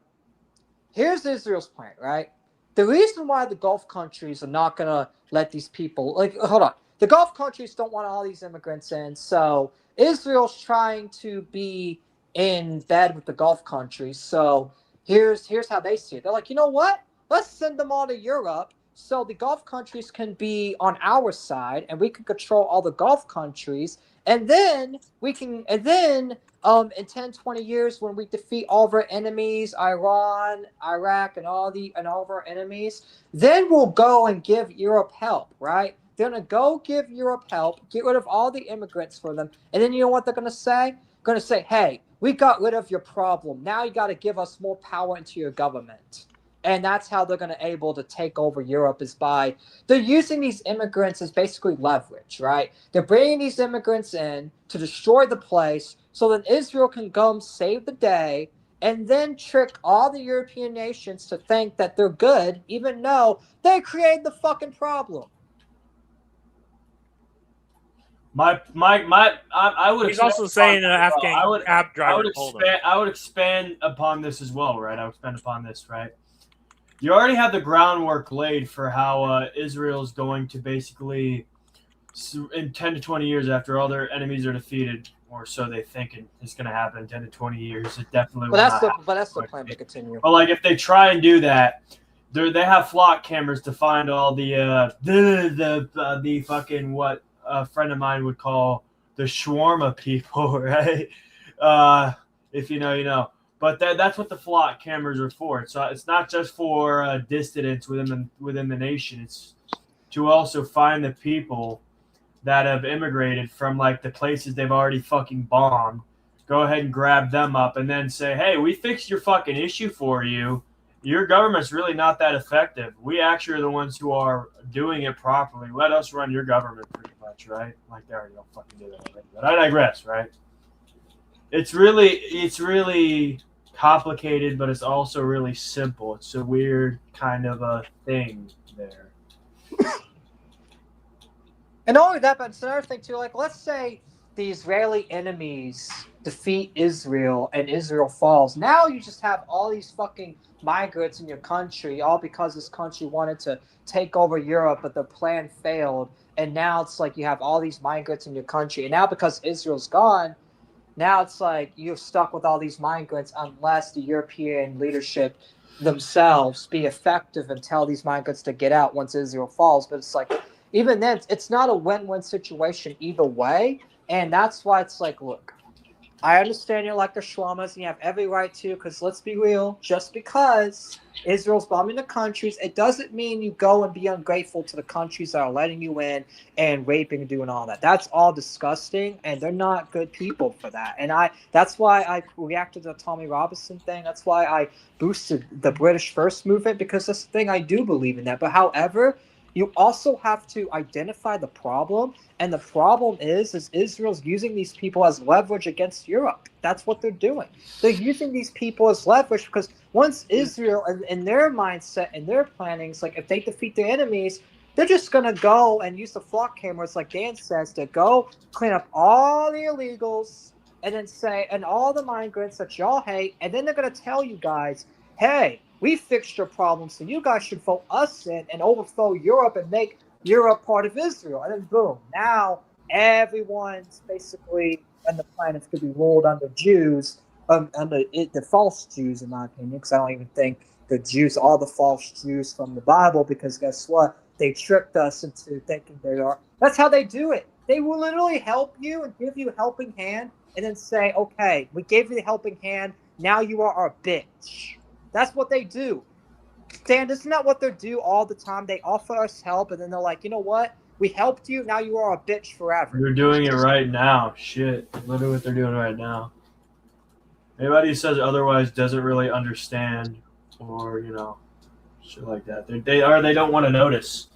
Here's Israel's plan, right? The reason why the Gulf countries are not gonna let these people, hold on. The Gulf countries don't want all these immigrants in, so Israel's trying to be in bed with the Gulf countries. So here's how they see it. They're like, you know what? Let's send them all to Europe, so the Gulf countries can be on our side, and we can control all the Gulf countries, and then in 10, 20 years, when we defeat all of our enemies, Iran, Iraq, and all of our enemies, then we'll go and give Europe help, right? They're gonna go give Europe help, get rid of all the immigrants for them, and then you know what they're gonna say? Gonna say, hey, we got rid of your problem. Now you got to give us more power into your government. And that's how they're going to able to take over Europe, is by they're using these immigrants as basically leverage, right? They're bringing these immigrants in to destroy the place so that Israel can come save the day and then trick all the European nations to think that they're good, even though they created the fucking problem. I would. He's also saying an Afghan cab I driver would told him. expand. I would expand upon this as well, right? I would expand upon this, right? You already have the groundwork laid for how Israel is going to basically, in 10 to 20 years after all their enemies are defeated, or so they think it's going to happen in 10 to 20 years. It definitely. But that's the plan to continue. But like, if they try and do that, they have flock cameras to find all the fucking what a friend of mine would call the shawarma people, right? If you know, you know. But that's what the flock cameras are for. So it's not just for dissidents within the nation. It's to also find the people that have immigrated from like the places they've already fucking bombed. Go ahead and grab them up and then say, hey, we fixed your fucking issue for you. Your government's really not that effective. We actually are the ones who are doing it properly. Let us run your government, pretty much, right? Like they already don't fucking do that already. But I digress, right? It's really complicated, but it's also really simple. It's a weird kind of a thing there. And not only that, but it's another thing too. Like, let's say the Israeli enemies defeat Israel and Israel falls. Now you just have all these fucking migrants in your country, all because this country wanted to take over Europe, but the plan failed. And now it's like you have all these migrants in your country. And now because Israel's gone, now it's like you're stuck with all these migrants unless the European leadership themselves be effective and tell these migrants to get out once Israel falls. But it's like, even then, it's not a win-win situation either way. And that's why it's like, look, I understand you're like the shawarmas and you have every right to, because let's be real, just because Israel's bombing the countries, it doesn't mean you go and be ungrateful to the countries that are letting you in and raping and doing all that. That's all disgusting, and they're not good people for that. And that's why I reacted to the Tommy Robinson thing. That's why I boosted the British First movement, because that's the thing, I do believe in that. But however, you also have to identify the problem, and the problem is Israel's using these people as leverage against Europe. That's what they're doing. They're using these people as leverage because once Israel, in their mindset and their planning, is like if they defeat their enemies, they're just going to go and use the flock cameras, like Dan says, to go clean up all the illegals and then say, and all the migrants that y'all hate, and then they're going to tell you guys, hey, we fixed your problem, so you guys should vote us in and overthrow Europe and make Europe part of Israel. And then boom, now everyone's basically on the planet could be ruled under Jews, under the false Jews, in my opinion, because I don't even think the Jews are the false Jews from the Bible, because guess what? They tricked us into thinking they are. That's how they do it. They will literally help you and give you a helping hand and then say, okay, we gave you the helping hand, now you are our bitch. That's what they do. Dan, isn't that what they do all the time? They offer us help, and then they're like, you know what? We helped you, now you are a bitch forever. You're doing it right now. Shit. Literally what they're doing right now. Anybody who says otherwise doesn't really understand, or, you know, shit like that. They don't want to notice.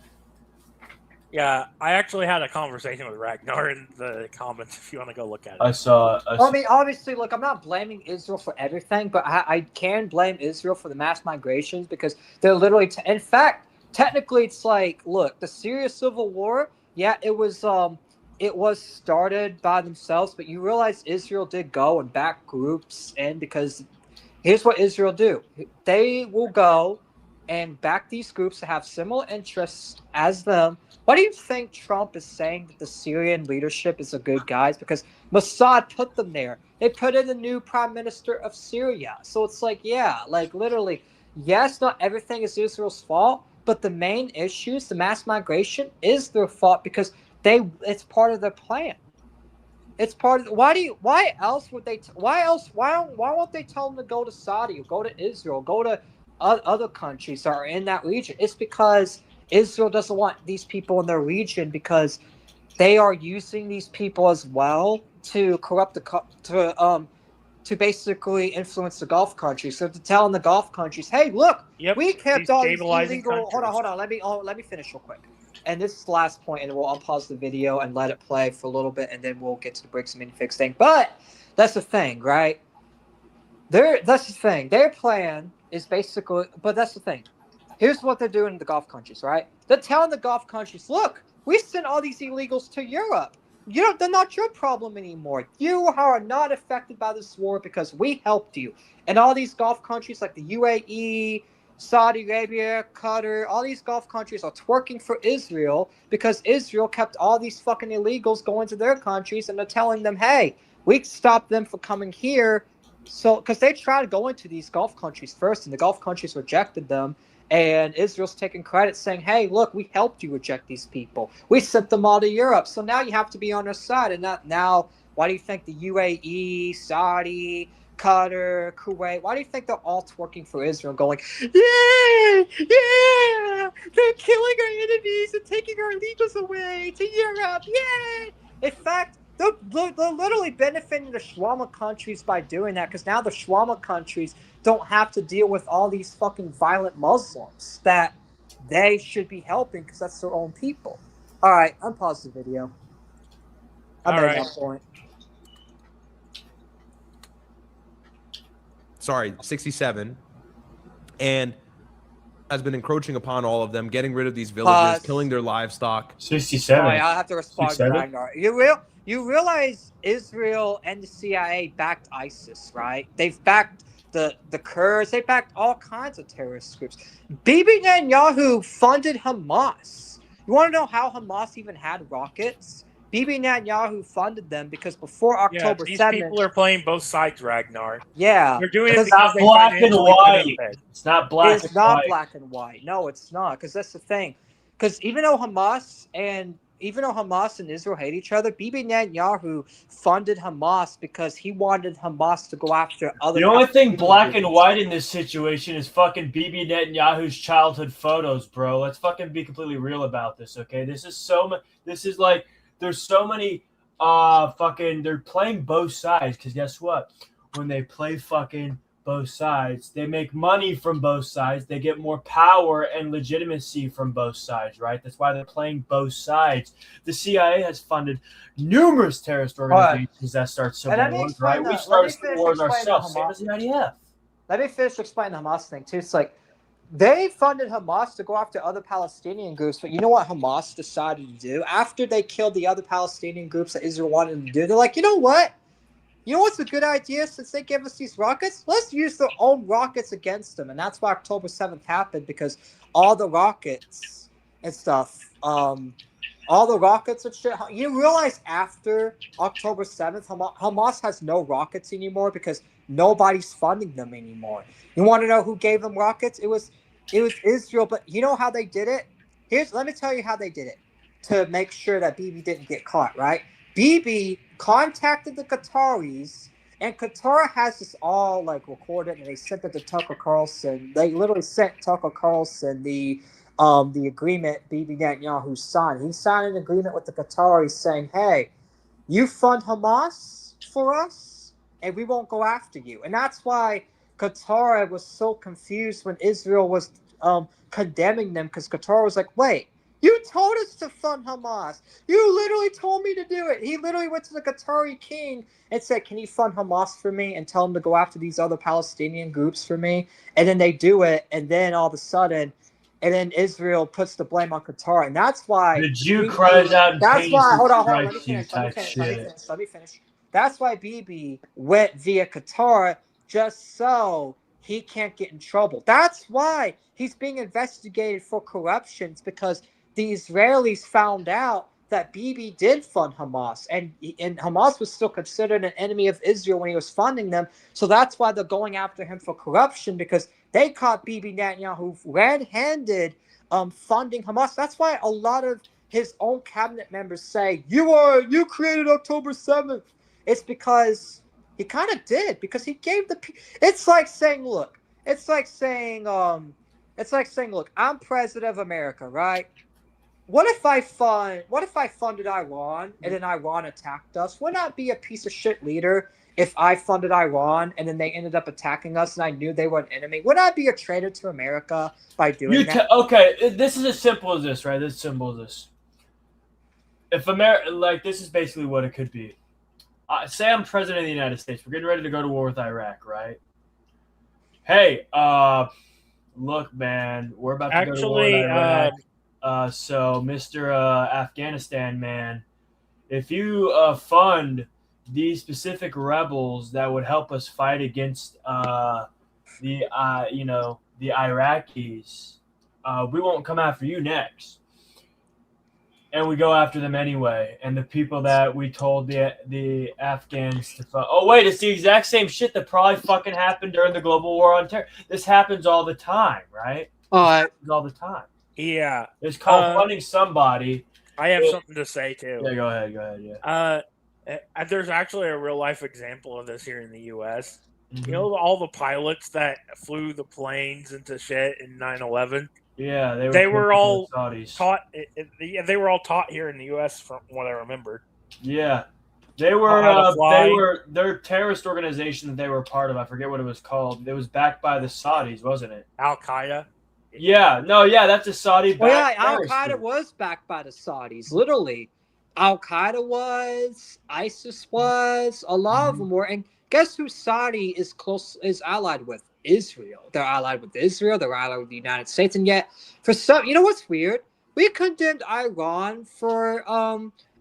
Yeah, I actually had a conversation with Ragnar in the comments if you want to go look at it. I saw. I mean, obviously, look, I'm not blaming Israel for everything, but I can blame Israel for the mass migrations because they're literally, in fact, technically, it's like, look, the Syria civil war, yeah, it was started by themselves, but you realize Israel did go and back groups in, because here's what Israel do. They will go and back these groups that have similar interests as them. Why do you think Trump is saying that the Syrian leadership is a good guys? Because Mossad put them there. They put in the new prime minister of Syria. So it's like, yeah, like literally, yes, not everything is Israel's fault, But the main issues, the mass migration, is their fault because it's part of their plan. It's part of why else won't they tell them to go to Saudi or go to Israel, go to other countries that are in that region? It's because Israel doesn't want these people in their region because they are using these people as well to corrupt to basically influence the Gulf countries. So to telling the Gulf countries, hey, look, we kept all these illegal. Hold on. Let me finish real quick. And this is the last point, and we'll unpause the video and let it play for a little bit, and then we'll get to the bricks and minifix thing. But that's the thing, right? That's the thing. Their plan is basically, but that's the thing. Here's what they're doing in the Gulf countries, right? They're telling the Gulf countries, look, we sent all these illegals to Europe. They're not your problem anymore. You are not affected by this war because we helped you. And all these Gulf countries like the UAE, Saudi Arabia, Qatar, all these Gulf countries are twerking for Israel because Israel kept all these fucking illegals going to their countries, and they're telling them, hey, we stopped them from coming here. So, because they tried to go into these Gulf countries first, and the Gulf countries rejected them. And Israel's taking credit saying, hey, look, we helped you reject these people. We sent them all to Europe. So now you have to be on their side. And not now, why do you think the UAE, Saudi, Qatar, Kuwait, why do you think they're all twerking for Israel going, yeah, they're killing our enemies and taking our illegals away to Europe, yeah. In fact, they're literally benefiting the shawarma countries by doing that because now the shawarma countries don't have to deal with all these fucking violent Muslims that they should be helping because that's their own people. All right, unpause the video. I made that point. Sorry, 67. And has been encroaching upon all of them, getting rid of these villages, killing their livestock. 67. Sorry, I'll have to respond to Ragnar. You realize Israel and the CIA backed ISIS, right? They've backed the Kurds. They backed all kinds of terrorist groups. Bibi Netanyahu funded Hamas. You want to know how Hamas even had rockets? Bibi Netanyahu funded them because before October 7th... these people are playing both sides, Ragnar. Yeah. They're doing it It's not black and white. It's not black and white. It's not black and white. No, it's not, because that's the thing. Because even though Hamas and Israel hate each other, Bibi Netanyahu funded Hamas because he wanted Hamas to go after other... The only thing black and white in this situation is fucking Bibi Netanyahu's childhood photos, bro. Let's fucking be completely real about this, okay? This is like... There's so many they're playing both sides because guess what? When they play fucking both sides, they make money from both sides. They get more power and legitimacy from both sides, right? That's why they're playing both sides. The CIA has funded numerous terrorist organizations that start civil wars, right? We started civil wars ourselves, same as the IDF. Let me finish explaining the Hamas thing, too. It's like, they funded Hamas to go after other Palestinian groups, but you know what Hamas decided to do? After they killed the other Palestinian groups that Israel wanted them to do, they're like, you know what? You know what's a good idea since they gave us these rockets? Let's use their own rockets against them. And that's why October 7th happened, because all the rockets and stuff, all the rockets and shit. You realize after October 7th, Hamas has no rockets anymore because nobody's funding them anymore. You want to know who gave them rockets? It was Israel, but you know how they did it? Let me tell you how they did it to make sure that Bibi didn't get caught, right? Bibi contacted the Qataris, and Qatar has this all like recorded, and they sent it to Tucker Carlson. They literally sent Tucker Carlson the agreement Bibi Netanyahu signed. He signed an agreement with the Qataris saying, hey, you fund Hamas for us, and we won't go after you. And that's why Qatar was so confused when Israel was condemning them, because Qatar was like, wait, you told us to fund Hamas. You literally told me to do it. He literally went to the Qatari king and said, can you fund Hamas for me and tell him to go after these other Palestinian groups for me? And then they do it, and then all of a sudden, and then Israel puts the blame on Qatar. And that's why the Jew cries out and that's why, hold on, let me finish. That's why Bibi went via Qatar, just so he can't get in trouble. That's why he's being investigated for corruptions, because the Israelis found out that Bibi did fund Hamas, and Hamas was still considered an enemy of Israel when he was funding them. So that's why they're going after him for corruption, because they caught Bibi Netanyahu red-handed funding Hamas. That's why a lot of his own cabinet members say you created October 7th. It's because he kind of did, because he gave the. It's like saying, look. It's like saying look, I'm president of America, right? What if I funded Iran and then Iran attacked us? Would not be a piece of shit leader if I funded Iran and then they ended up attacking us and I knew they were an enemy? Would I be a traitor to America by doing that? Okay, this is as simple as this, right? This is simple as this. If America, like, this is basically what it could be. Say I'm president of the United States. We're getting ready to go to war with Iraq, right? Hey, look, man, we're about to go to war with Iraq. So, Mr. Afghanistan, man, if you fund these specific rebels that would help us fight against the Iraqis, we won't come after you next. And we go after them anyway. And the people that we told the Afghans to fund. Oh, wait, it's the exact same shit that probably fucking happened during the global war on terror. This happens all the time, right? All the time. Yeah. It's called funding somebody. I have something to say, too. Yeah, go ahead, yeah. There's actually a real-life example of this here in the U.S. Mm-hmm. You know all the pilots that flew the planes into shit in 9/11? Yeah, they were all taught. They were all taught here in the U.S. from what I remember. Yeah, they were their terrorist organization that they were part of. I forget what it was called. It was backed by the Saudis, wasn't it? Al Qaeda. Yeah, that's a Saudi. Well, yeah, Al Qaeda was backed by the Saudis. Literally, Al Qaeda was, ISIS was, a lot of them were, and guess who Saudi is allied with? Israel. They're allied with Israel. They're allied with the United States. And yet, for some, you know what's weird? We condemned Iran for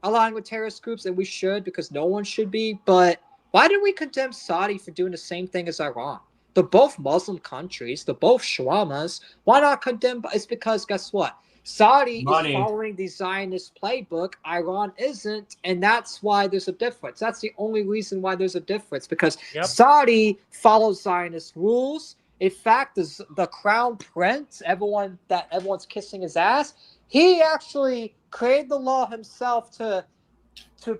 allying with terrorist groups, and we should, because no one should be. But why did we condemn Saudi for doing the same thing as Iran? They're both Muslim countries. They're both shawamas. Why not condemn? It's because, guess what? Saudi is following the Zionist playbook. Iran isn't, and that's why there's a difference. That's the only reason why there's a difference, because Saudi follows Zionist rules. In fact, the crown prince, everyone's kissing his ass, he actually created the law himself to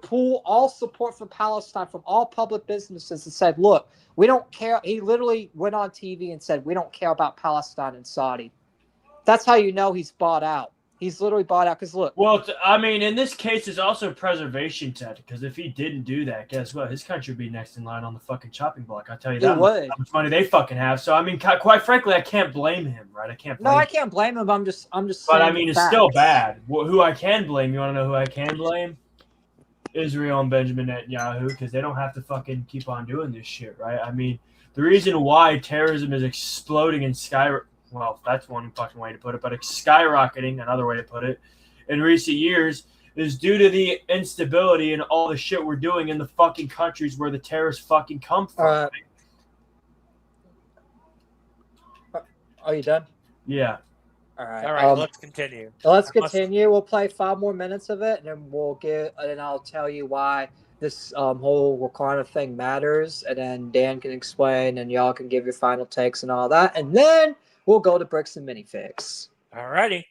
pull all support from Palestine from all public businesses and said, look, we don't care. He literally went on TV and said, we don't care about Palestine and Saudi. That's how you know he's bought out. He's literally bought out because look. Well, I mean, in this case, it's also a preservation tactic, because if he didn't do that, guess what? His country would be next in line on the fucking chopping block. I tell you that. How much money they fucking have. So I mean, quite frankly, I can't blame him, right? I can't blame him. I'm just. But I mean, it's still bad. Who I can blame? You want to know who I can blame? Israel and Benjamin Netanyahu, because they don't have to fucking keep on doing this shit, right? I mean, the reason why terrorism is exploding in well, that's one fucking way to put it, but it's skyrocketing, another way to put it, in recent years is due to the instability and all the shit we're doing in the fucking countries where the terrorists fucking come from. Are you done? Yeah. All right. Let's continue. We'll play 5 more minutes of it, and then I'll tell you why this whole Wakanda thing matters, and then Dan can explain, and y'all can give your final takes and all that, and then we'll go to bricks and minifigs. All righty.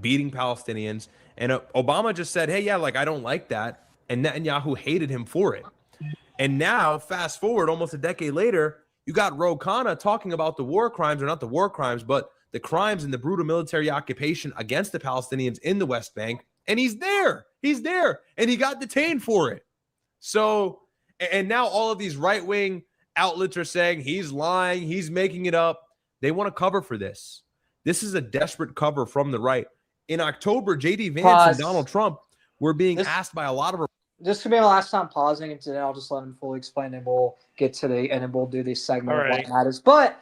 Beating Palestinians, and Obama just said, hey, yeah, like, I don't like that, and Netanyahu hated him for it. And now, fast forward almost a decade later, you got Khanna talking about the war crimes, or not the war crimes, but the crimes and the brutal military occupation against the Palestinians in the West Bank, and he's there, and he got detained for it. So, and now all of these right-wing outlets are saying he's lying, he's making it up. They want to cover for this. This is a desperate cover from the right. In October, J.D. Vance and Donald Trump were being asked by a lot of. This could be my last time pausing, and today I'll just let him fully explain, and we'll get to and then we'll do this segment of what matters. But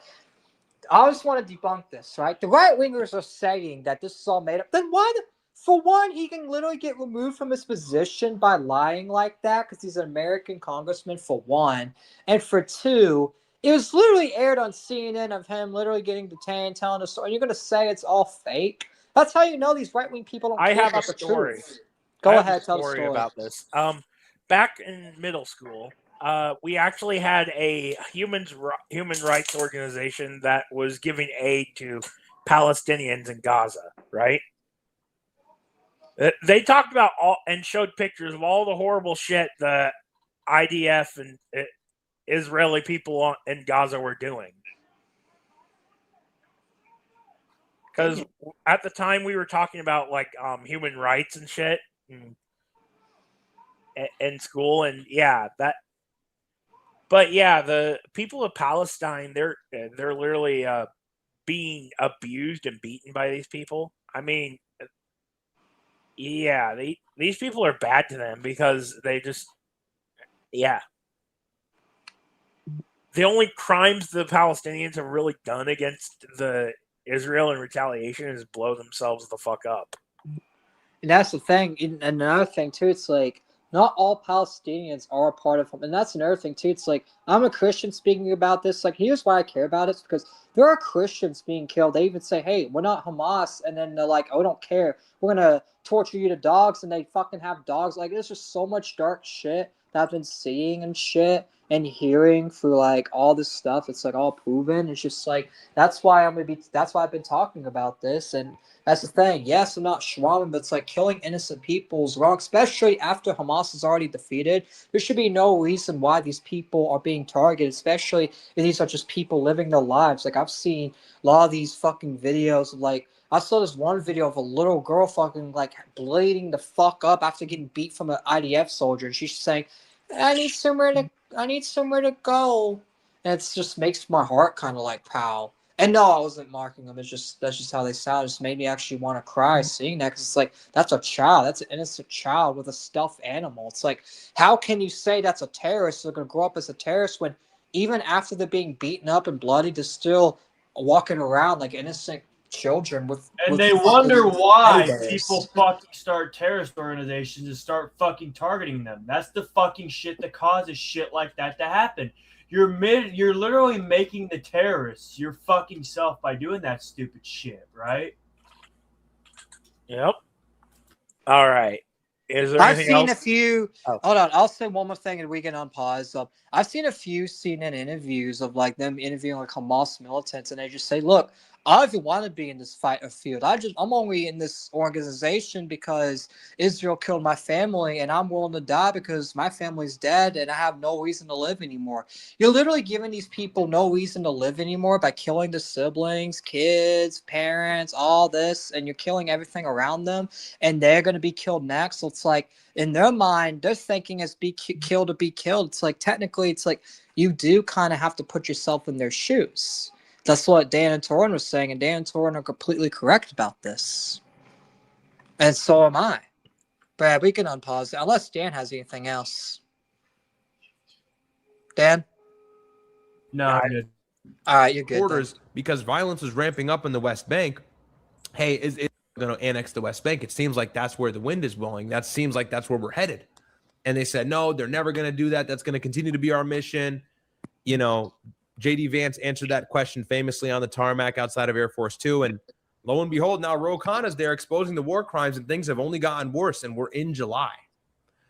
I just want to debunk this, right? The right wingers are saying that this is all made up. Then why? For one, he can literally get removed from his position by lying like that because he's an American congressman, for one, and for two. It was literally aired on CNN of him literally getting detained, telling a story. And you're going to say it's all fake? That's how you know these right-wing people don't care about the truth. Go ahead, tell the story about this. Back in middle school, we actually had a human rights organization that was giving aid to Palestinians in Gaza, right? They talked about all and showed pictures of all the horrible shit the IDF and Israeli people in Gaza were doing. Because at the time we were talking about like human rights and shit in school, and yeah, that. But yeah, the people of Palestine, they're literally being abused and beaten by these people. I mean, yeah, these people are bad to them because they just, yeah. The only crimes the Palestinians have really done against the Israel in retaliation is blow themselves the fuck up. And that's the thing. And another thing too, it's like not all Palestinians are a part of them. And that's another thing too. It's like I'm a Christian speaking about this. Like here's why I care about it. It's because there are Christians being killed. They even say, "Hey, we're not Hamas," and then they're like, "Oh, we don't care. We're gonna torture you to dogs," and they fucking have dogs. Like there's just so much dark shit that I've been seeing and shit and hearing through like all this stuff. It's like all proven. It's just like that's why I've been talking about this. And that's the thing. Yes, I'm not schwamming, but it's like killing innocent people is wrong, especially after Hamas is already defeated. There should be no reason why these people are being targeted, especially if these are just people living their lives. Like I've seen a lot of these fucking videos of like I saw this one video of a little girl fucking like bleeding the fuck up after getting beat from an IDF soldier, and she's saying, I need somewhere to go. And it just makes my heart kind of like pow. And no, I wasn't marking them. That's just how they sound. It just made me actually want to cry seeing that because it's like that's a child. That's an innocent child with a stuffed animal. It's like how can you say that's a terrorist? They're gonna grow up as a terrorist when even after they're being beaten up and bloody, they're still walking around like innocent children with. And with they wonder why teddy bears. people fucking start terrorist organizations and start fucking targeting them. That's the fucking shit that causes shit like that to happen. You're literally making the terrorists your fucking self by doing that stupid shit, right? Yep. All right. Is there I've anything seen else? a few. Oh. Hold on, I'll say one more thing and we can unpause. I've seen a few CNN interviews of like them interviewing like Hamas militants, and they just say, "Look, I don't even want to be in this fight or field. I'm only in this organization because Israel killed my family, and I'm willing to die because my family's dead, and I have no reason to live anymore." You're literally giving these people no reason to live anymore by killing the siblings, kids, parents, all this, and you're killing everything around them, and they're going to be killed next. So it's like in their mind, they're thinking as be killed to be killed. It's like technically, it's like you do kind of have to put yourself in their shoes. That's what Dan and Torrin was saying, and Dan and Torrin are completely correct about this. And so am I. Brad, we can unpause it, unless Dan has anything else. Dan? No, I'm good. All right, you're good. Borders, because violence is ramping up in the West Bank. Hey, is it going to annex the West Bank? It seems like that's where the wind is blowing. That seems like that's where we're headed. And they said, no, they're never going to do that. That's going to continue to be our mission. You know, J.D. Vance answered that question famously on the tarmac outside of Air Force Two. And lo and behold, now Khanna's there exposing the war crimes, and things have only gotten worse, and we're in July.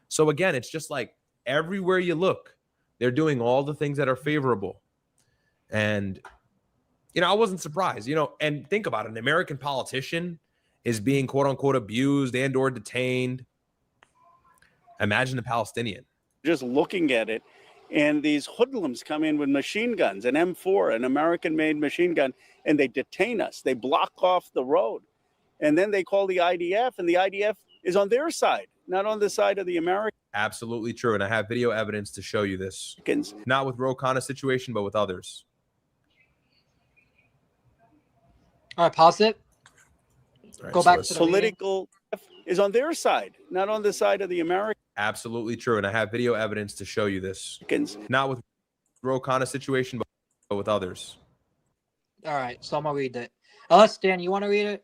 So again, it's just like everywhere you look, they're doing all the things that are favorable. And, you know, I wasn't surprised, you know, and think about it. An American politician is being quote unquote abused and or detained. Imagine the Palestinian. Just looking at it, and these hoodlums come in with machine guns, an M4, an American-made machine gun, and they detain us. They block off the road. And then they call the IDF, and the IDF is on their side, not on the side of the Americans. Absolutely true. And I have video evidence to show you this. Not with Khanna's situation, but with others. All right, pause it. All right, Go back to the political is on their side, not on the side of the Americans. Absolutely true. And I have video evidence to show you this. Not with Khanna's situation, but with others. All right, so I'm going to read it. Unless, Dan, you want to read it?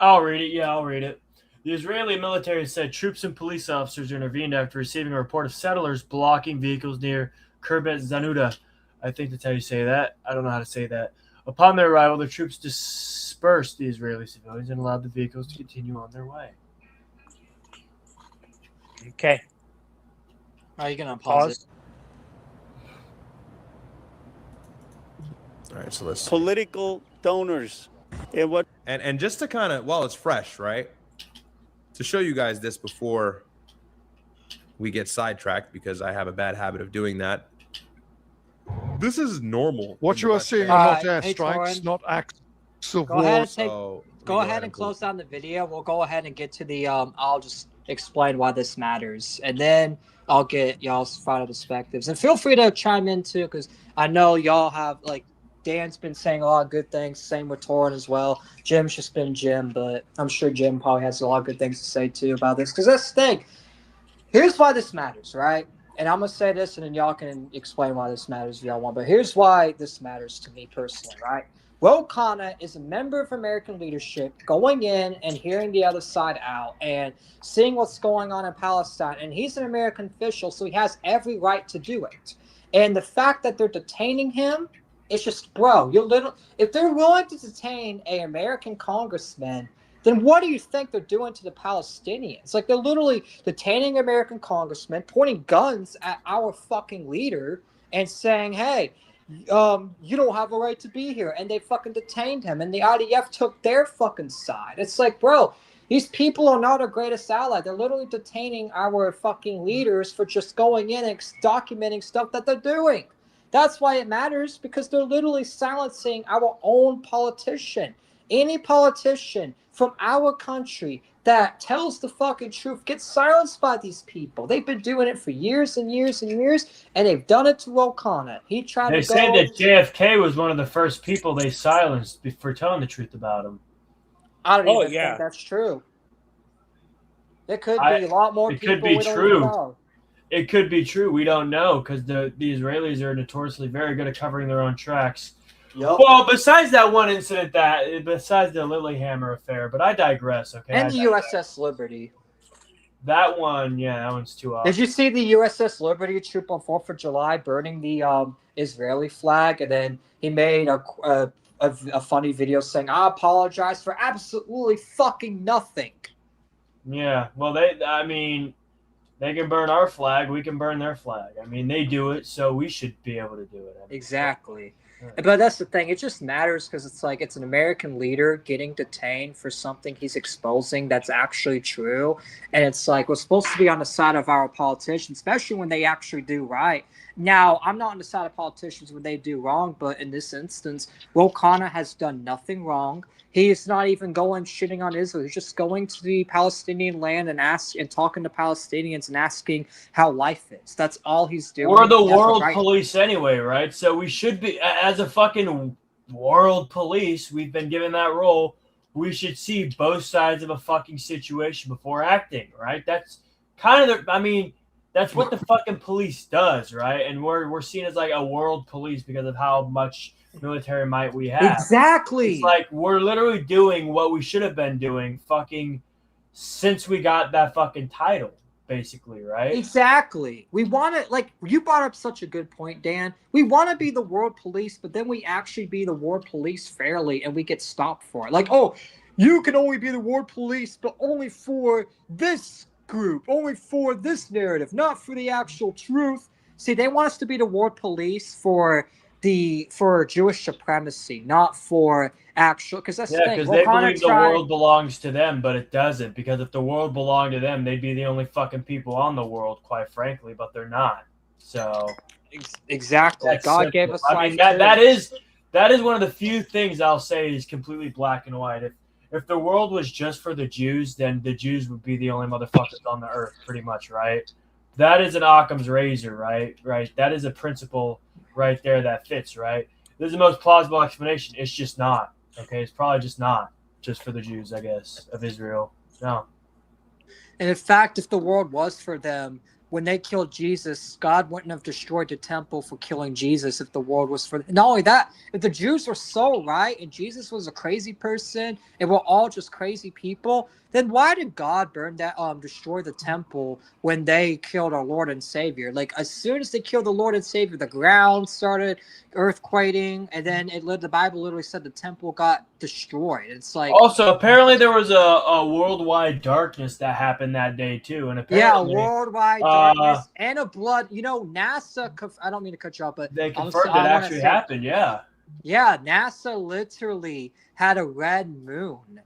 I'll read it. Yeah, I'll read it. The Israeli military said troops and police officers intervened after receiving a report of settlers blocking vehicles near Kirbet Zanuda. I think that's how you say that. I don't know how to say that. Upon their arrival, the troops dispersed the Israeli civilians and allowed the vehicles to continue on their way. Okay. Are you going to pause it? All right, so let's political donors. And what and just to kind of, well, it's fresh, right? To show you guys this before we get sidetracked, because I have a bad habit of doing that. This is normal. What in you the are West seeing Bank. are not Hey, airstrikes, Torin. not acts of Go war. ahead and take. So let me Go ahead and close close down the video. We'll go ahead and get to the. I'll just explain why this matters, and then I'll get y'all's final perspectives. And feel free to chime in too, because I know y'all have like Dan's been saying a lot of good things. Same with Torin as well. Jim's just been Jim, but I'm sure Jim probably has a lot of good things to say too about this. Because that's the thing. Here's why this matters, right? And I'm gonna say this, and then y'all can explain why this matters if y'all want. But here's why this matters to me personally, right? Khanna is a member of American leadership going in and hearing the other side out and seeing what's going on in Palestine. And he's an American official, so he has every right to do it. And the fact that they're detaining him, it's just, bro, if they're willing to detain an American congressman, then what do you think they're doing to the Palestinians? Like, they're literally detaining American congressmen, pointing guns at our fucking leader and saying, hey, you don't have a right to be here. And they fucking detained him. And the IDF took their fucking side. It's like, bro, these people are not our greatest ally. They're literally detaining our fucking leaders for just going in and documenting stuff that they're doing. That's why it matters, because they're literally silencing our own politician. Any politician from our country that tells the fucking truth gets silenced by these people. They've been doing it for years and years and years, and they've done it to Khanna. He tried They to go. say that JFK was one of the first people they silenced for telling the truth about him. I don't Oh, even yeah. think that's true. It could be a lot more It people. could be we don't true. even know. It could be true. We don't know, because the Israelis are notoriously very good at covering their own tracks. Yep. Well, besides that one incident, besides the Lilyhammer affair, but I digress. Okay, And the USS Liberty. That one, yeah, that one's too off. Did you see the USS Liberty troop on 4th of July burning the Israeli flag? And then he made a funny video saying, I apologize for absolutely fucking nothing. Yeah, well, they can burn our flag, we can burn their flag. I mean, they do it, so we should be able to do it. Exactly. But that's the thing. It just matters because it's like it's an American leader getting detained for something he's exposing that's actually true. And it's like we're supposed to be on the side of our politicians, especially when they actually do right. Now, I'm not on the side of politicians when they do wrong, but in this instance, Khanna has done nothing wrong. He is not even going shitting on Israel. He's just going to the Palestinian land and talking to Palestinians and asking how life is. That's all he's doing. We're the He has a world right. police anyway, right? So we should be, as a fucking world police, we've been given that role. We should see both sides of a fucking situation before acting, right? That's kind of that's what the fucking police does, right? And we're seen as like a world police because of how much military might we have. Exactly. It's like we're literally doing what we should have been doing fucking since we got that fucking title, basically, right? Exactly. We want to, like, you brought up such a good point, Dan. We want to be the world police, but then we actually be the world police fairly and we get stopped for it. Like, oh, you can only be the world police, but only for this group, only for this narrative, not for the actual truth. See, they want us to be the world police for Jewish supremacy, not for actual, because that's the thing. Because they believe the world belongs to them, but it doesn't. Because if the world belonged to them, they'd be the only fucking people on the world, quite frankly. But they're not. So exactly, God gave us life. That is one of the few things I'll say is completely black and white. If the world was just for the Jews, then the Jews would be the only motherfuckers on the earth, pretty much, right? That is an Occam's razor, right? Right. That is a principle right there that fits, right? This is the most plausible explanation. It's just not. Okay, it's probably just not just for the Jews, I guess, of Israel. No. And in fact, if the world was for them, when they killed Jesus, God wouldn't have destroyed the temple for killing Jesus if the world was for them. Not only that, if the Jews were so right and Jesus was a crazy person and we're all just crazy people, then why did God destroy the temple when they killed our Lord and Savior? Like, as soon as they killed the Lord and Savior, the ground started earthquaking, and then the Bible literally said the temple got destroyed. It's like, also, apparently there was a worldwide darkness that happened that day too, and apparently worldwide darkness and a blood. You know, NASA. I don't mean to cut you off, but they confirmed it actually happened. Yeah. Yeah, NASA literally had a red moon.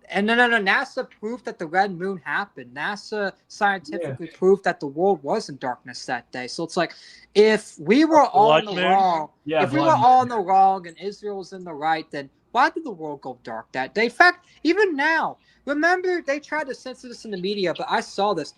And no. NASA proved that the red moon happened. NASA scientifically proved that the world was in darkness that day. So it's like, if we were all in the moon? wrong, Yeah, if we blood were moon. all in the wrong and Israel was in the right, then why did the world go dark that day? In fact, even now, remember they tried to censor this in the media, but I saw this.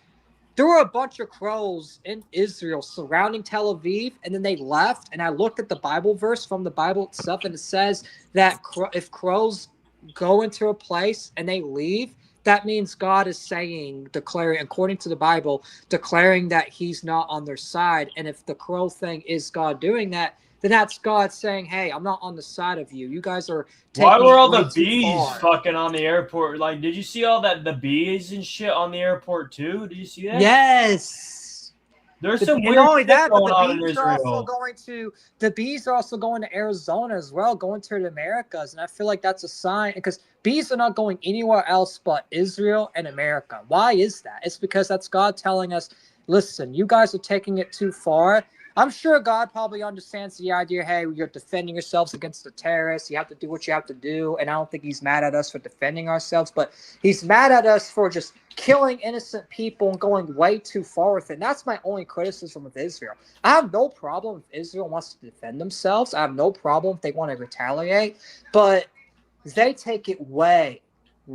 There were a bunch of crows in Israel surrounding Tel Aviv, and then they left. And I looked at the Bible verse from the Bible itself, and it says that if crows go into a place and they leave, that means God is saying, declaring, according to the Bible, declaring that he's not on their side. And if the crow thing is God doing that, then that's God saying, hey, I'm not on the side of you. You guys are Why taking were it all way the too bees far. fucking on the airport? Like, did you see all that the bees and shit on the airport too? Did you see that? Yes. There's And some not weird only shit that, but going on in Israel. the bees are also going to Arizona as well, going to the Americas, and I feel like that's a sign because bees are not going anywhere else but Israel and America. Why is that? It's because that's God telling us, listen, you guys are taking it too far. I'm sure God probably understands the idea, hey, you're defending yourselves against the terrorists. You have to do what you have to do. And I don't think he's mad at us for defending ourselves, but he's mad at us for just killing innocent people and going way too far with it. And that's my only criticism of Israel. I have no problem if Israel wants to defend themselves. I have no problem if they want to retaliate. But they take it way, In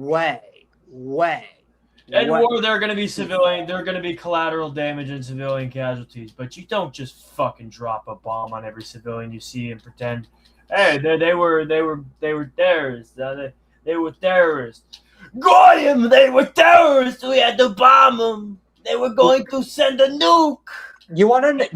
war, there are going to be civilian. There are going to be collateral damage and civilian casualties. But you don't just fucking drop a bomb on every civilian you see and pretend, hey, they were terrorists. They were terrorists. Goyim, they were terrorists. We had to bomb them. They were going to send a nuke. You want to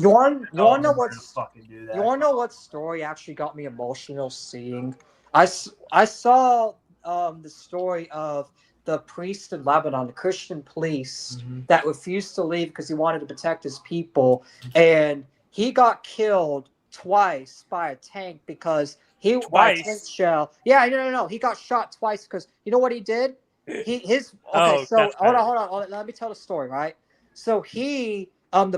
know what's fucking do that? You want to know what story actually got me emotional seeing? I saw the story of the priest in Lebanon, the Christian priest that refused to leave because he wanted to protect his people, and he got killed twice by a tank because by a tank shell. Yeah, no. He got shot twice because you know what he did? Hold on. Let me tell the story, right? So the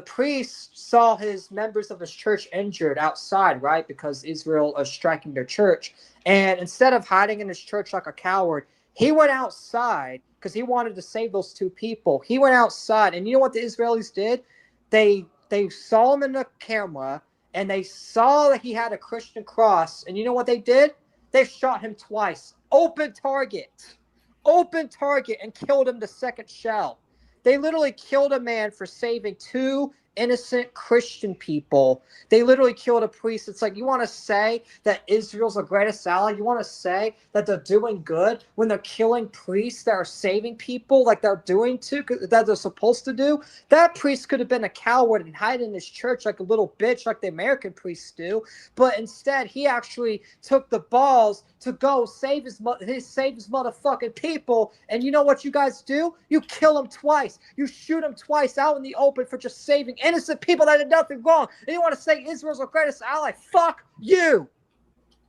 priest saw his members of his church injured outside, right? Because Israel is striking their church. And instead of hiding in his church like a coward, he went outside because he wanted to save those two people. He went outside, and you know what the Israelis did? They saw him in the camera, and they saw that he had a Christian cross. And you know what they did? They shot him twice. Open target, and killed him the second shell. They literally killed a man for saving two innocent Christian people. They literally killed a priest. It's like, you want to say that Israel's the greatest ally? You want to say that they're doing good when they're killing priests that are saving people like they're doing that they're supposed to do? That priest could have been a coward and hide in his church like a little bitch like the American priests do. But instead, he actually took the balls to go save his motherfucking people. And you know what you guys do? You kill him twice. You shoot him twice out in the open for just saving innocent people that did nothing wrong. And you want to say Israel's our greatest ally? Fuck you.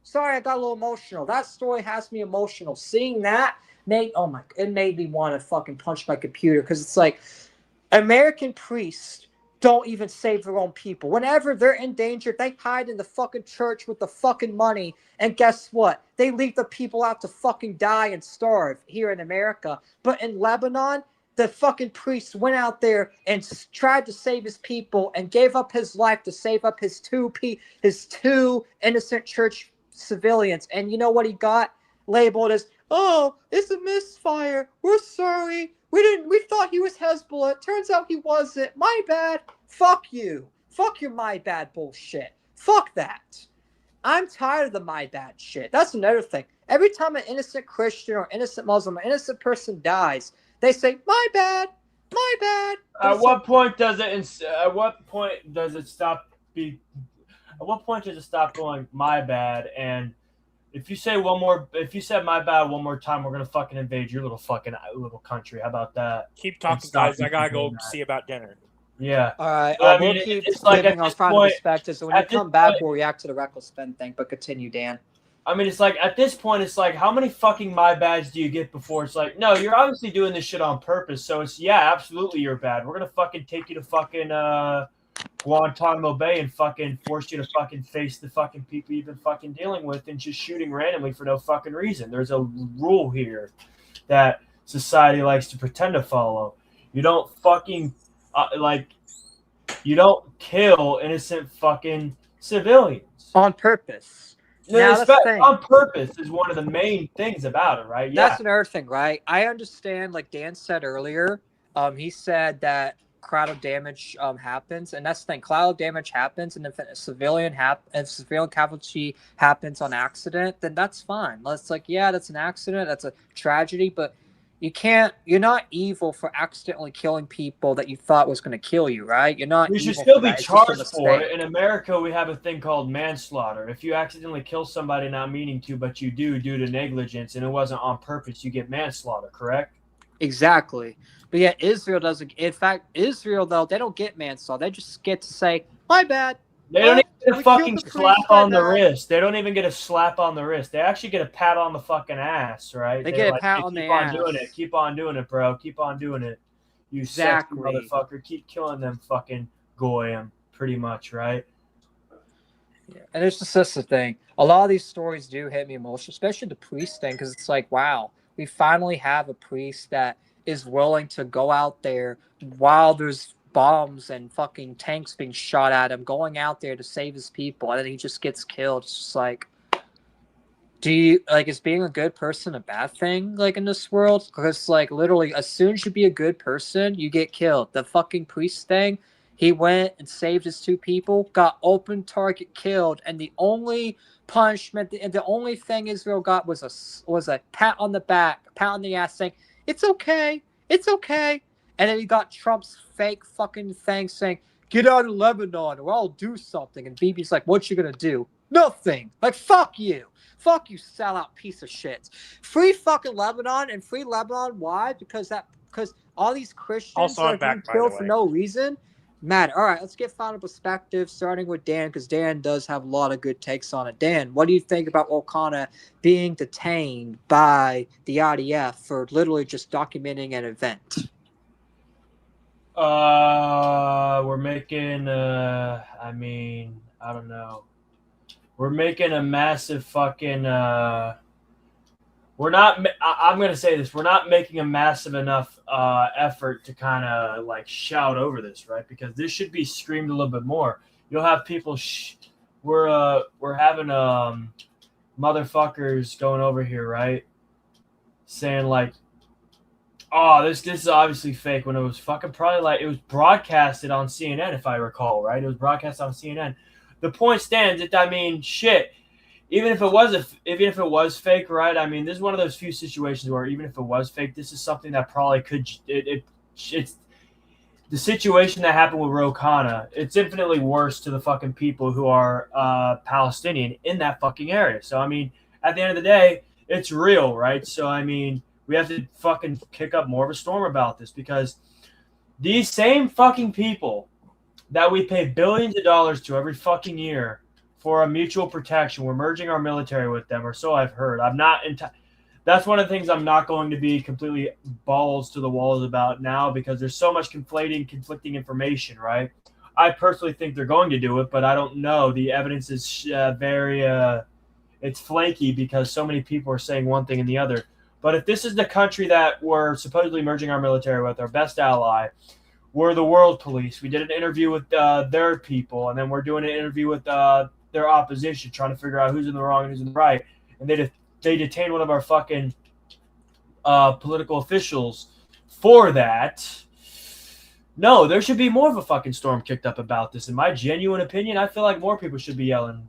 Sorry, I got a little emotional. That story has me emotional. Seeing that it made me want to fucking punch my computer because it's like American priests don't even save their own people. Whenever they're in danger, they hide in the fucking church with the fucking money. And guess what? They leave the people out to fucking die and starve here in America. But in Lebanon, the fucking priest went out there and tried to save his people and gave up his life to save up his two innocent church civilians. And you know what he got labeled as? Oh, it's a misfire. We're sorry. We thought he was Hezbollah. It turns out he wasn't. My bad. Fuck you. Fuck your my bad bullshit. Fuck that. I'm tired of the my bad shit. That's another thing. Every time an innocent Christian or innocent Muslim or innocent person dies, they say, my bad. My bad. At what point does it stop going my bad? And if you said my bad one more time, we're gonna fucking invade your little country. How about that? Keep talking, guys. I gotta go see about dinner. Yeah. All right. We'll keep it's like giving our final perspectives. So when you come back, we'll react to the reckless spend thing. But continue, Dan. I mean, it's like at this point, it's like, how many fucking my bads do you get before it's like, no, you're obviously doing this shit on purpose. So it's absolutely you're bad. We're gonna fucking take you to fucking Guantanamo Bay and fucking force you to fucking face the fucking people you've been fucking dealing with and just shooting randomly for no fucking reason. There's a rule here that society likes to pretend to follow. You don't fucking you don't kill innocent fucking civilians on purpose. No, Now, that's the thing. on purpose is one of the main things about it, right? Yeah. That's another thing, right? I understand, like Dan said earlier, he said that collateral damage happens, and that's the thing. Collateral damage happens, and if a civilian casualty happens on accident, then that's fine. It's like, yeah, that's an accident, that's a tragedy, but you're not evil for accidentally killing people that you thought was going to kill you, right? You're not. You should still be charged for it. In America, we have a thing called manslaughter. If you accidentally kill somebody not meaning to, but you do due to negligence, and it wasn't on purpose, you get manslaughter, correct? Exactly. But yeah, Israel doesn't. In fact, Israel, though, they don't get manslaughter. They just get to say, my bad. They don't even get a fucking slap on the wrist. They don't even get a slap on the wrist. They actually get a pat on the fucking ass, right? They get a pat on the ass. Keep on doing it. Keep on doing it, bro. Keep on doing it. You sexy motherfucker. Keep killing them fucking goyim, pretty much, right? Yeah. And it's just the thing. A lot of these stories do hit me emotionally, especially the priest thing, because it's like, wow, we finally have a priest that is willing to go out there while there's bombs and fucking tanks being shot at him, going out there to save his people, and then he just gets killed. It's just like, is being a good person a bad thing, like, in this world? Because, like, literally, as soon as you be a good person, you get killed. The fucking priest thing, he went and saved his 2 people, got open target killed, and the only punishment, and the only thing Israel got was a pat on the back, pat on the ass, saying, it's okay, it's okay. And then he got Trump's fake fucking thing saying, get out of Lebanon or I'll do something. And Bibi's like, what you gonna do? Nothing. Like, fuck you. Fuck you, sellout piece of shit. Free fucking Lebanon, and free Lebanon. Why? Because all these Christians are being killed for no reason. Matter. All right, let's get final perspective, starting with Dan, because Dan does have a lot of good takes on it. Dan, what do you think about Khanna being detained by the IDF for literally just documenting an event? We're making, I don't know. We're making a massive fucking, I'm going to say this. We're not making a massive enough effort to kind of like shout over this, right? Because this should be screamed a little bit more. You'll have people, we're having motherfuckers going over here, right? Saying like, oh, this is obviously fake, when it was fucking probably like, it was broadcasted on CNN, if I recall, right? It was broadcast on CNN. The point stands that, shit, even if it was fake, right? This is one of those few situations where even if it was fake, this is something that probably could, it's the situation that happened with Khanna. It's infinitely worse to the fucking people who are Palestinian in that fucking area. So, at the end of the day, it's real, right? So, we have to fucking kick up more of a storm about this, because these same fucking people that we pay billions of dollars to every fucking year for a mutual protection, we're merging our military with them, or so I've heard. That's one of the things I'm not going to be completely balls to the walls about now, because there's so much conflicting information, right? I personally think they're going to do it, but I don't know. The evidence is it's flaky, because so many people are saying one thing and the other. But if this is the country that we're supposedly merging our military with, our best ally, we're the world police. We did an interview with their people, and then we're doing an interview with their opposition, trying to figure out who's in the wrong and who's in the right. And they detained one of our fucking political officials for that. No, there should be more of a fucking storm kicked up about this. In my genuine opinion, I feel like more people should be yelling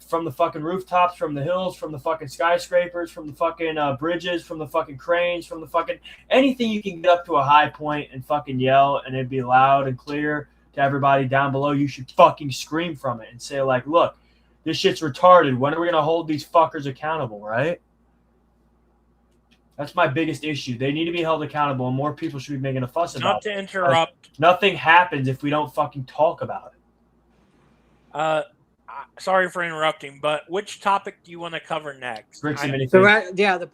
from the fucking rooftops, from the hills, from the fucking skyscrapers, from the fucking bridges, from the fucking cranes, from the fucking anything you can get up to a high point and fucking yell, and it'd be loud and clear to everybody down below. You should fucking scream from it and say, like, look, this shit's retarded. When are we gonna hold these fuckers accountable, right? That's my biggest issue. They need to be held accountable, and more people should be making a fuss about it. Not to interrupt. Nothing happens if we don't fucking talk about it. Sorry for interrupting, but which topic do you want to cover next? Bricks and the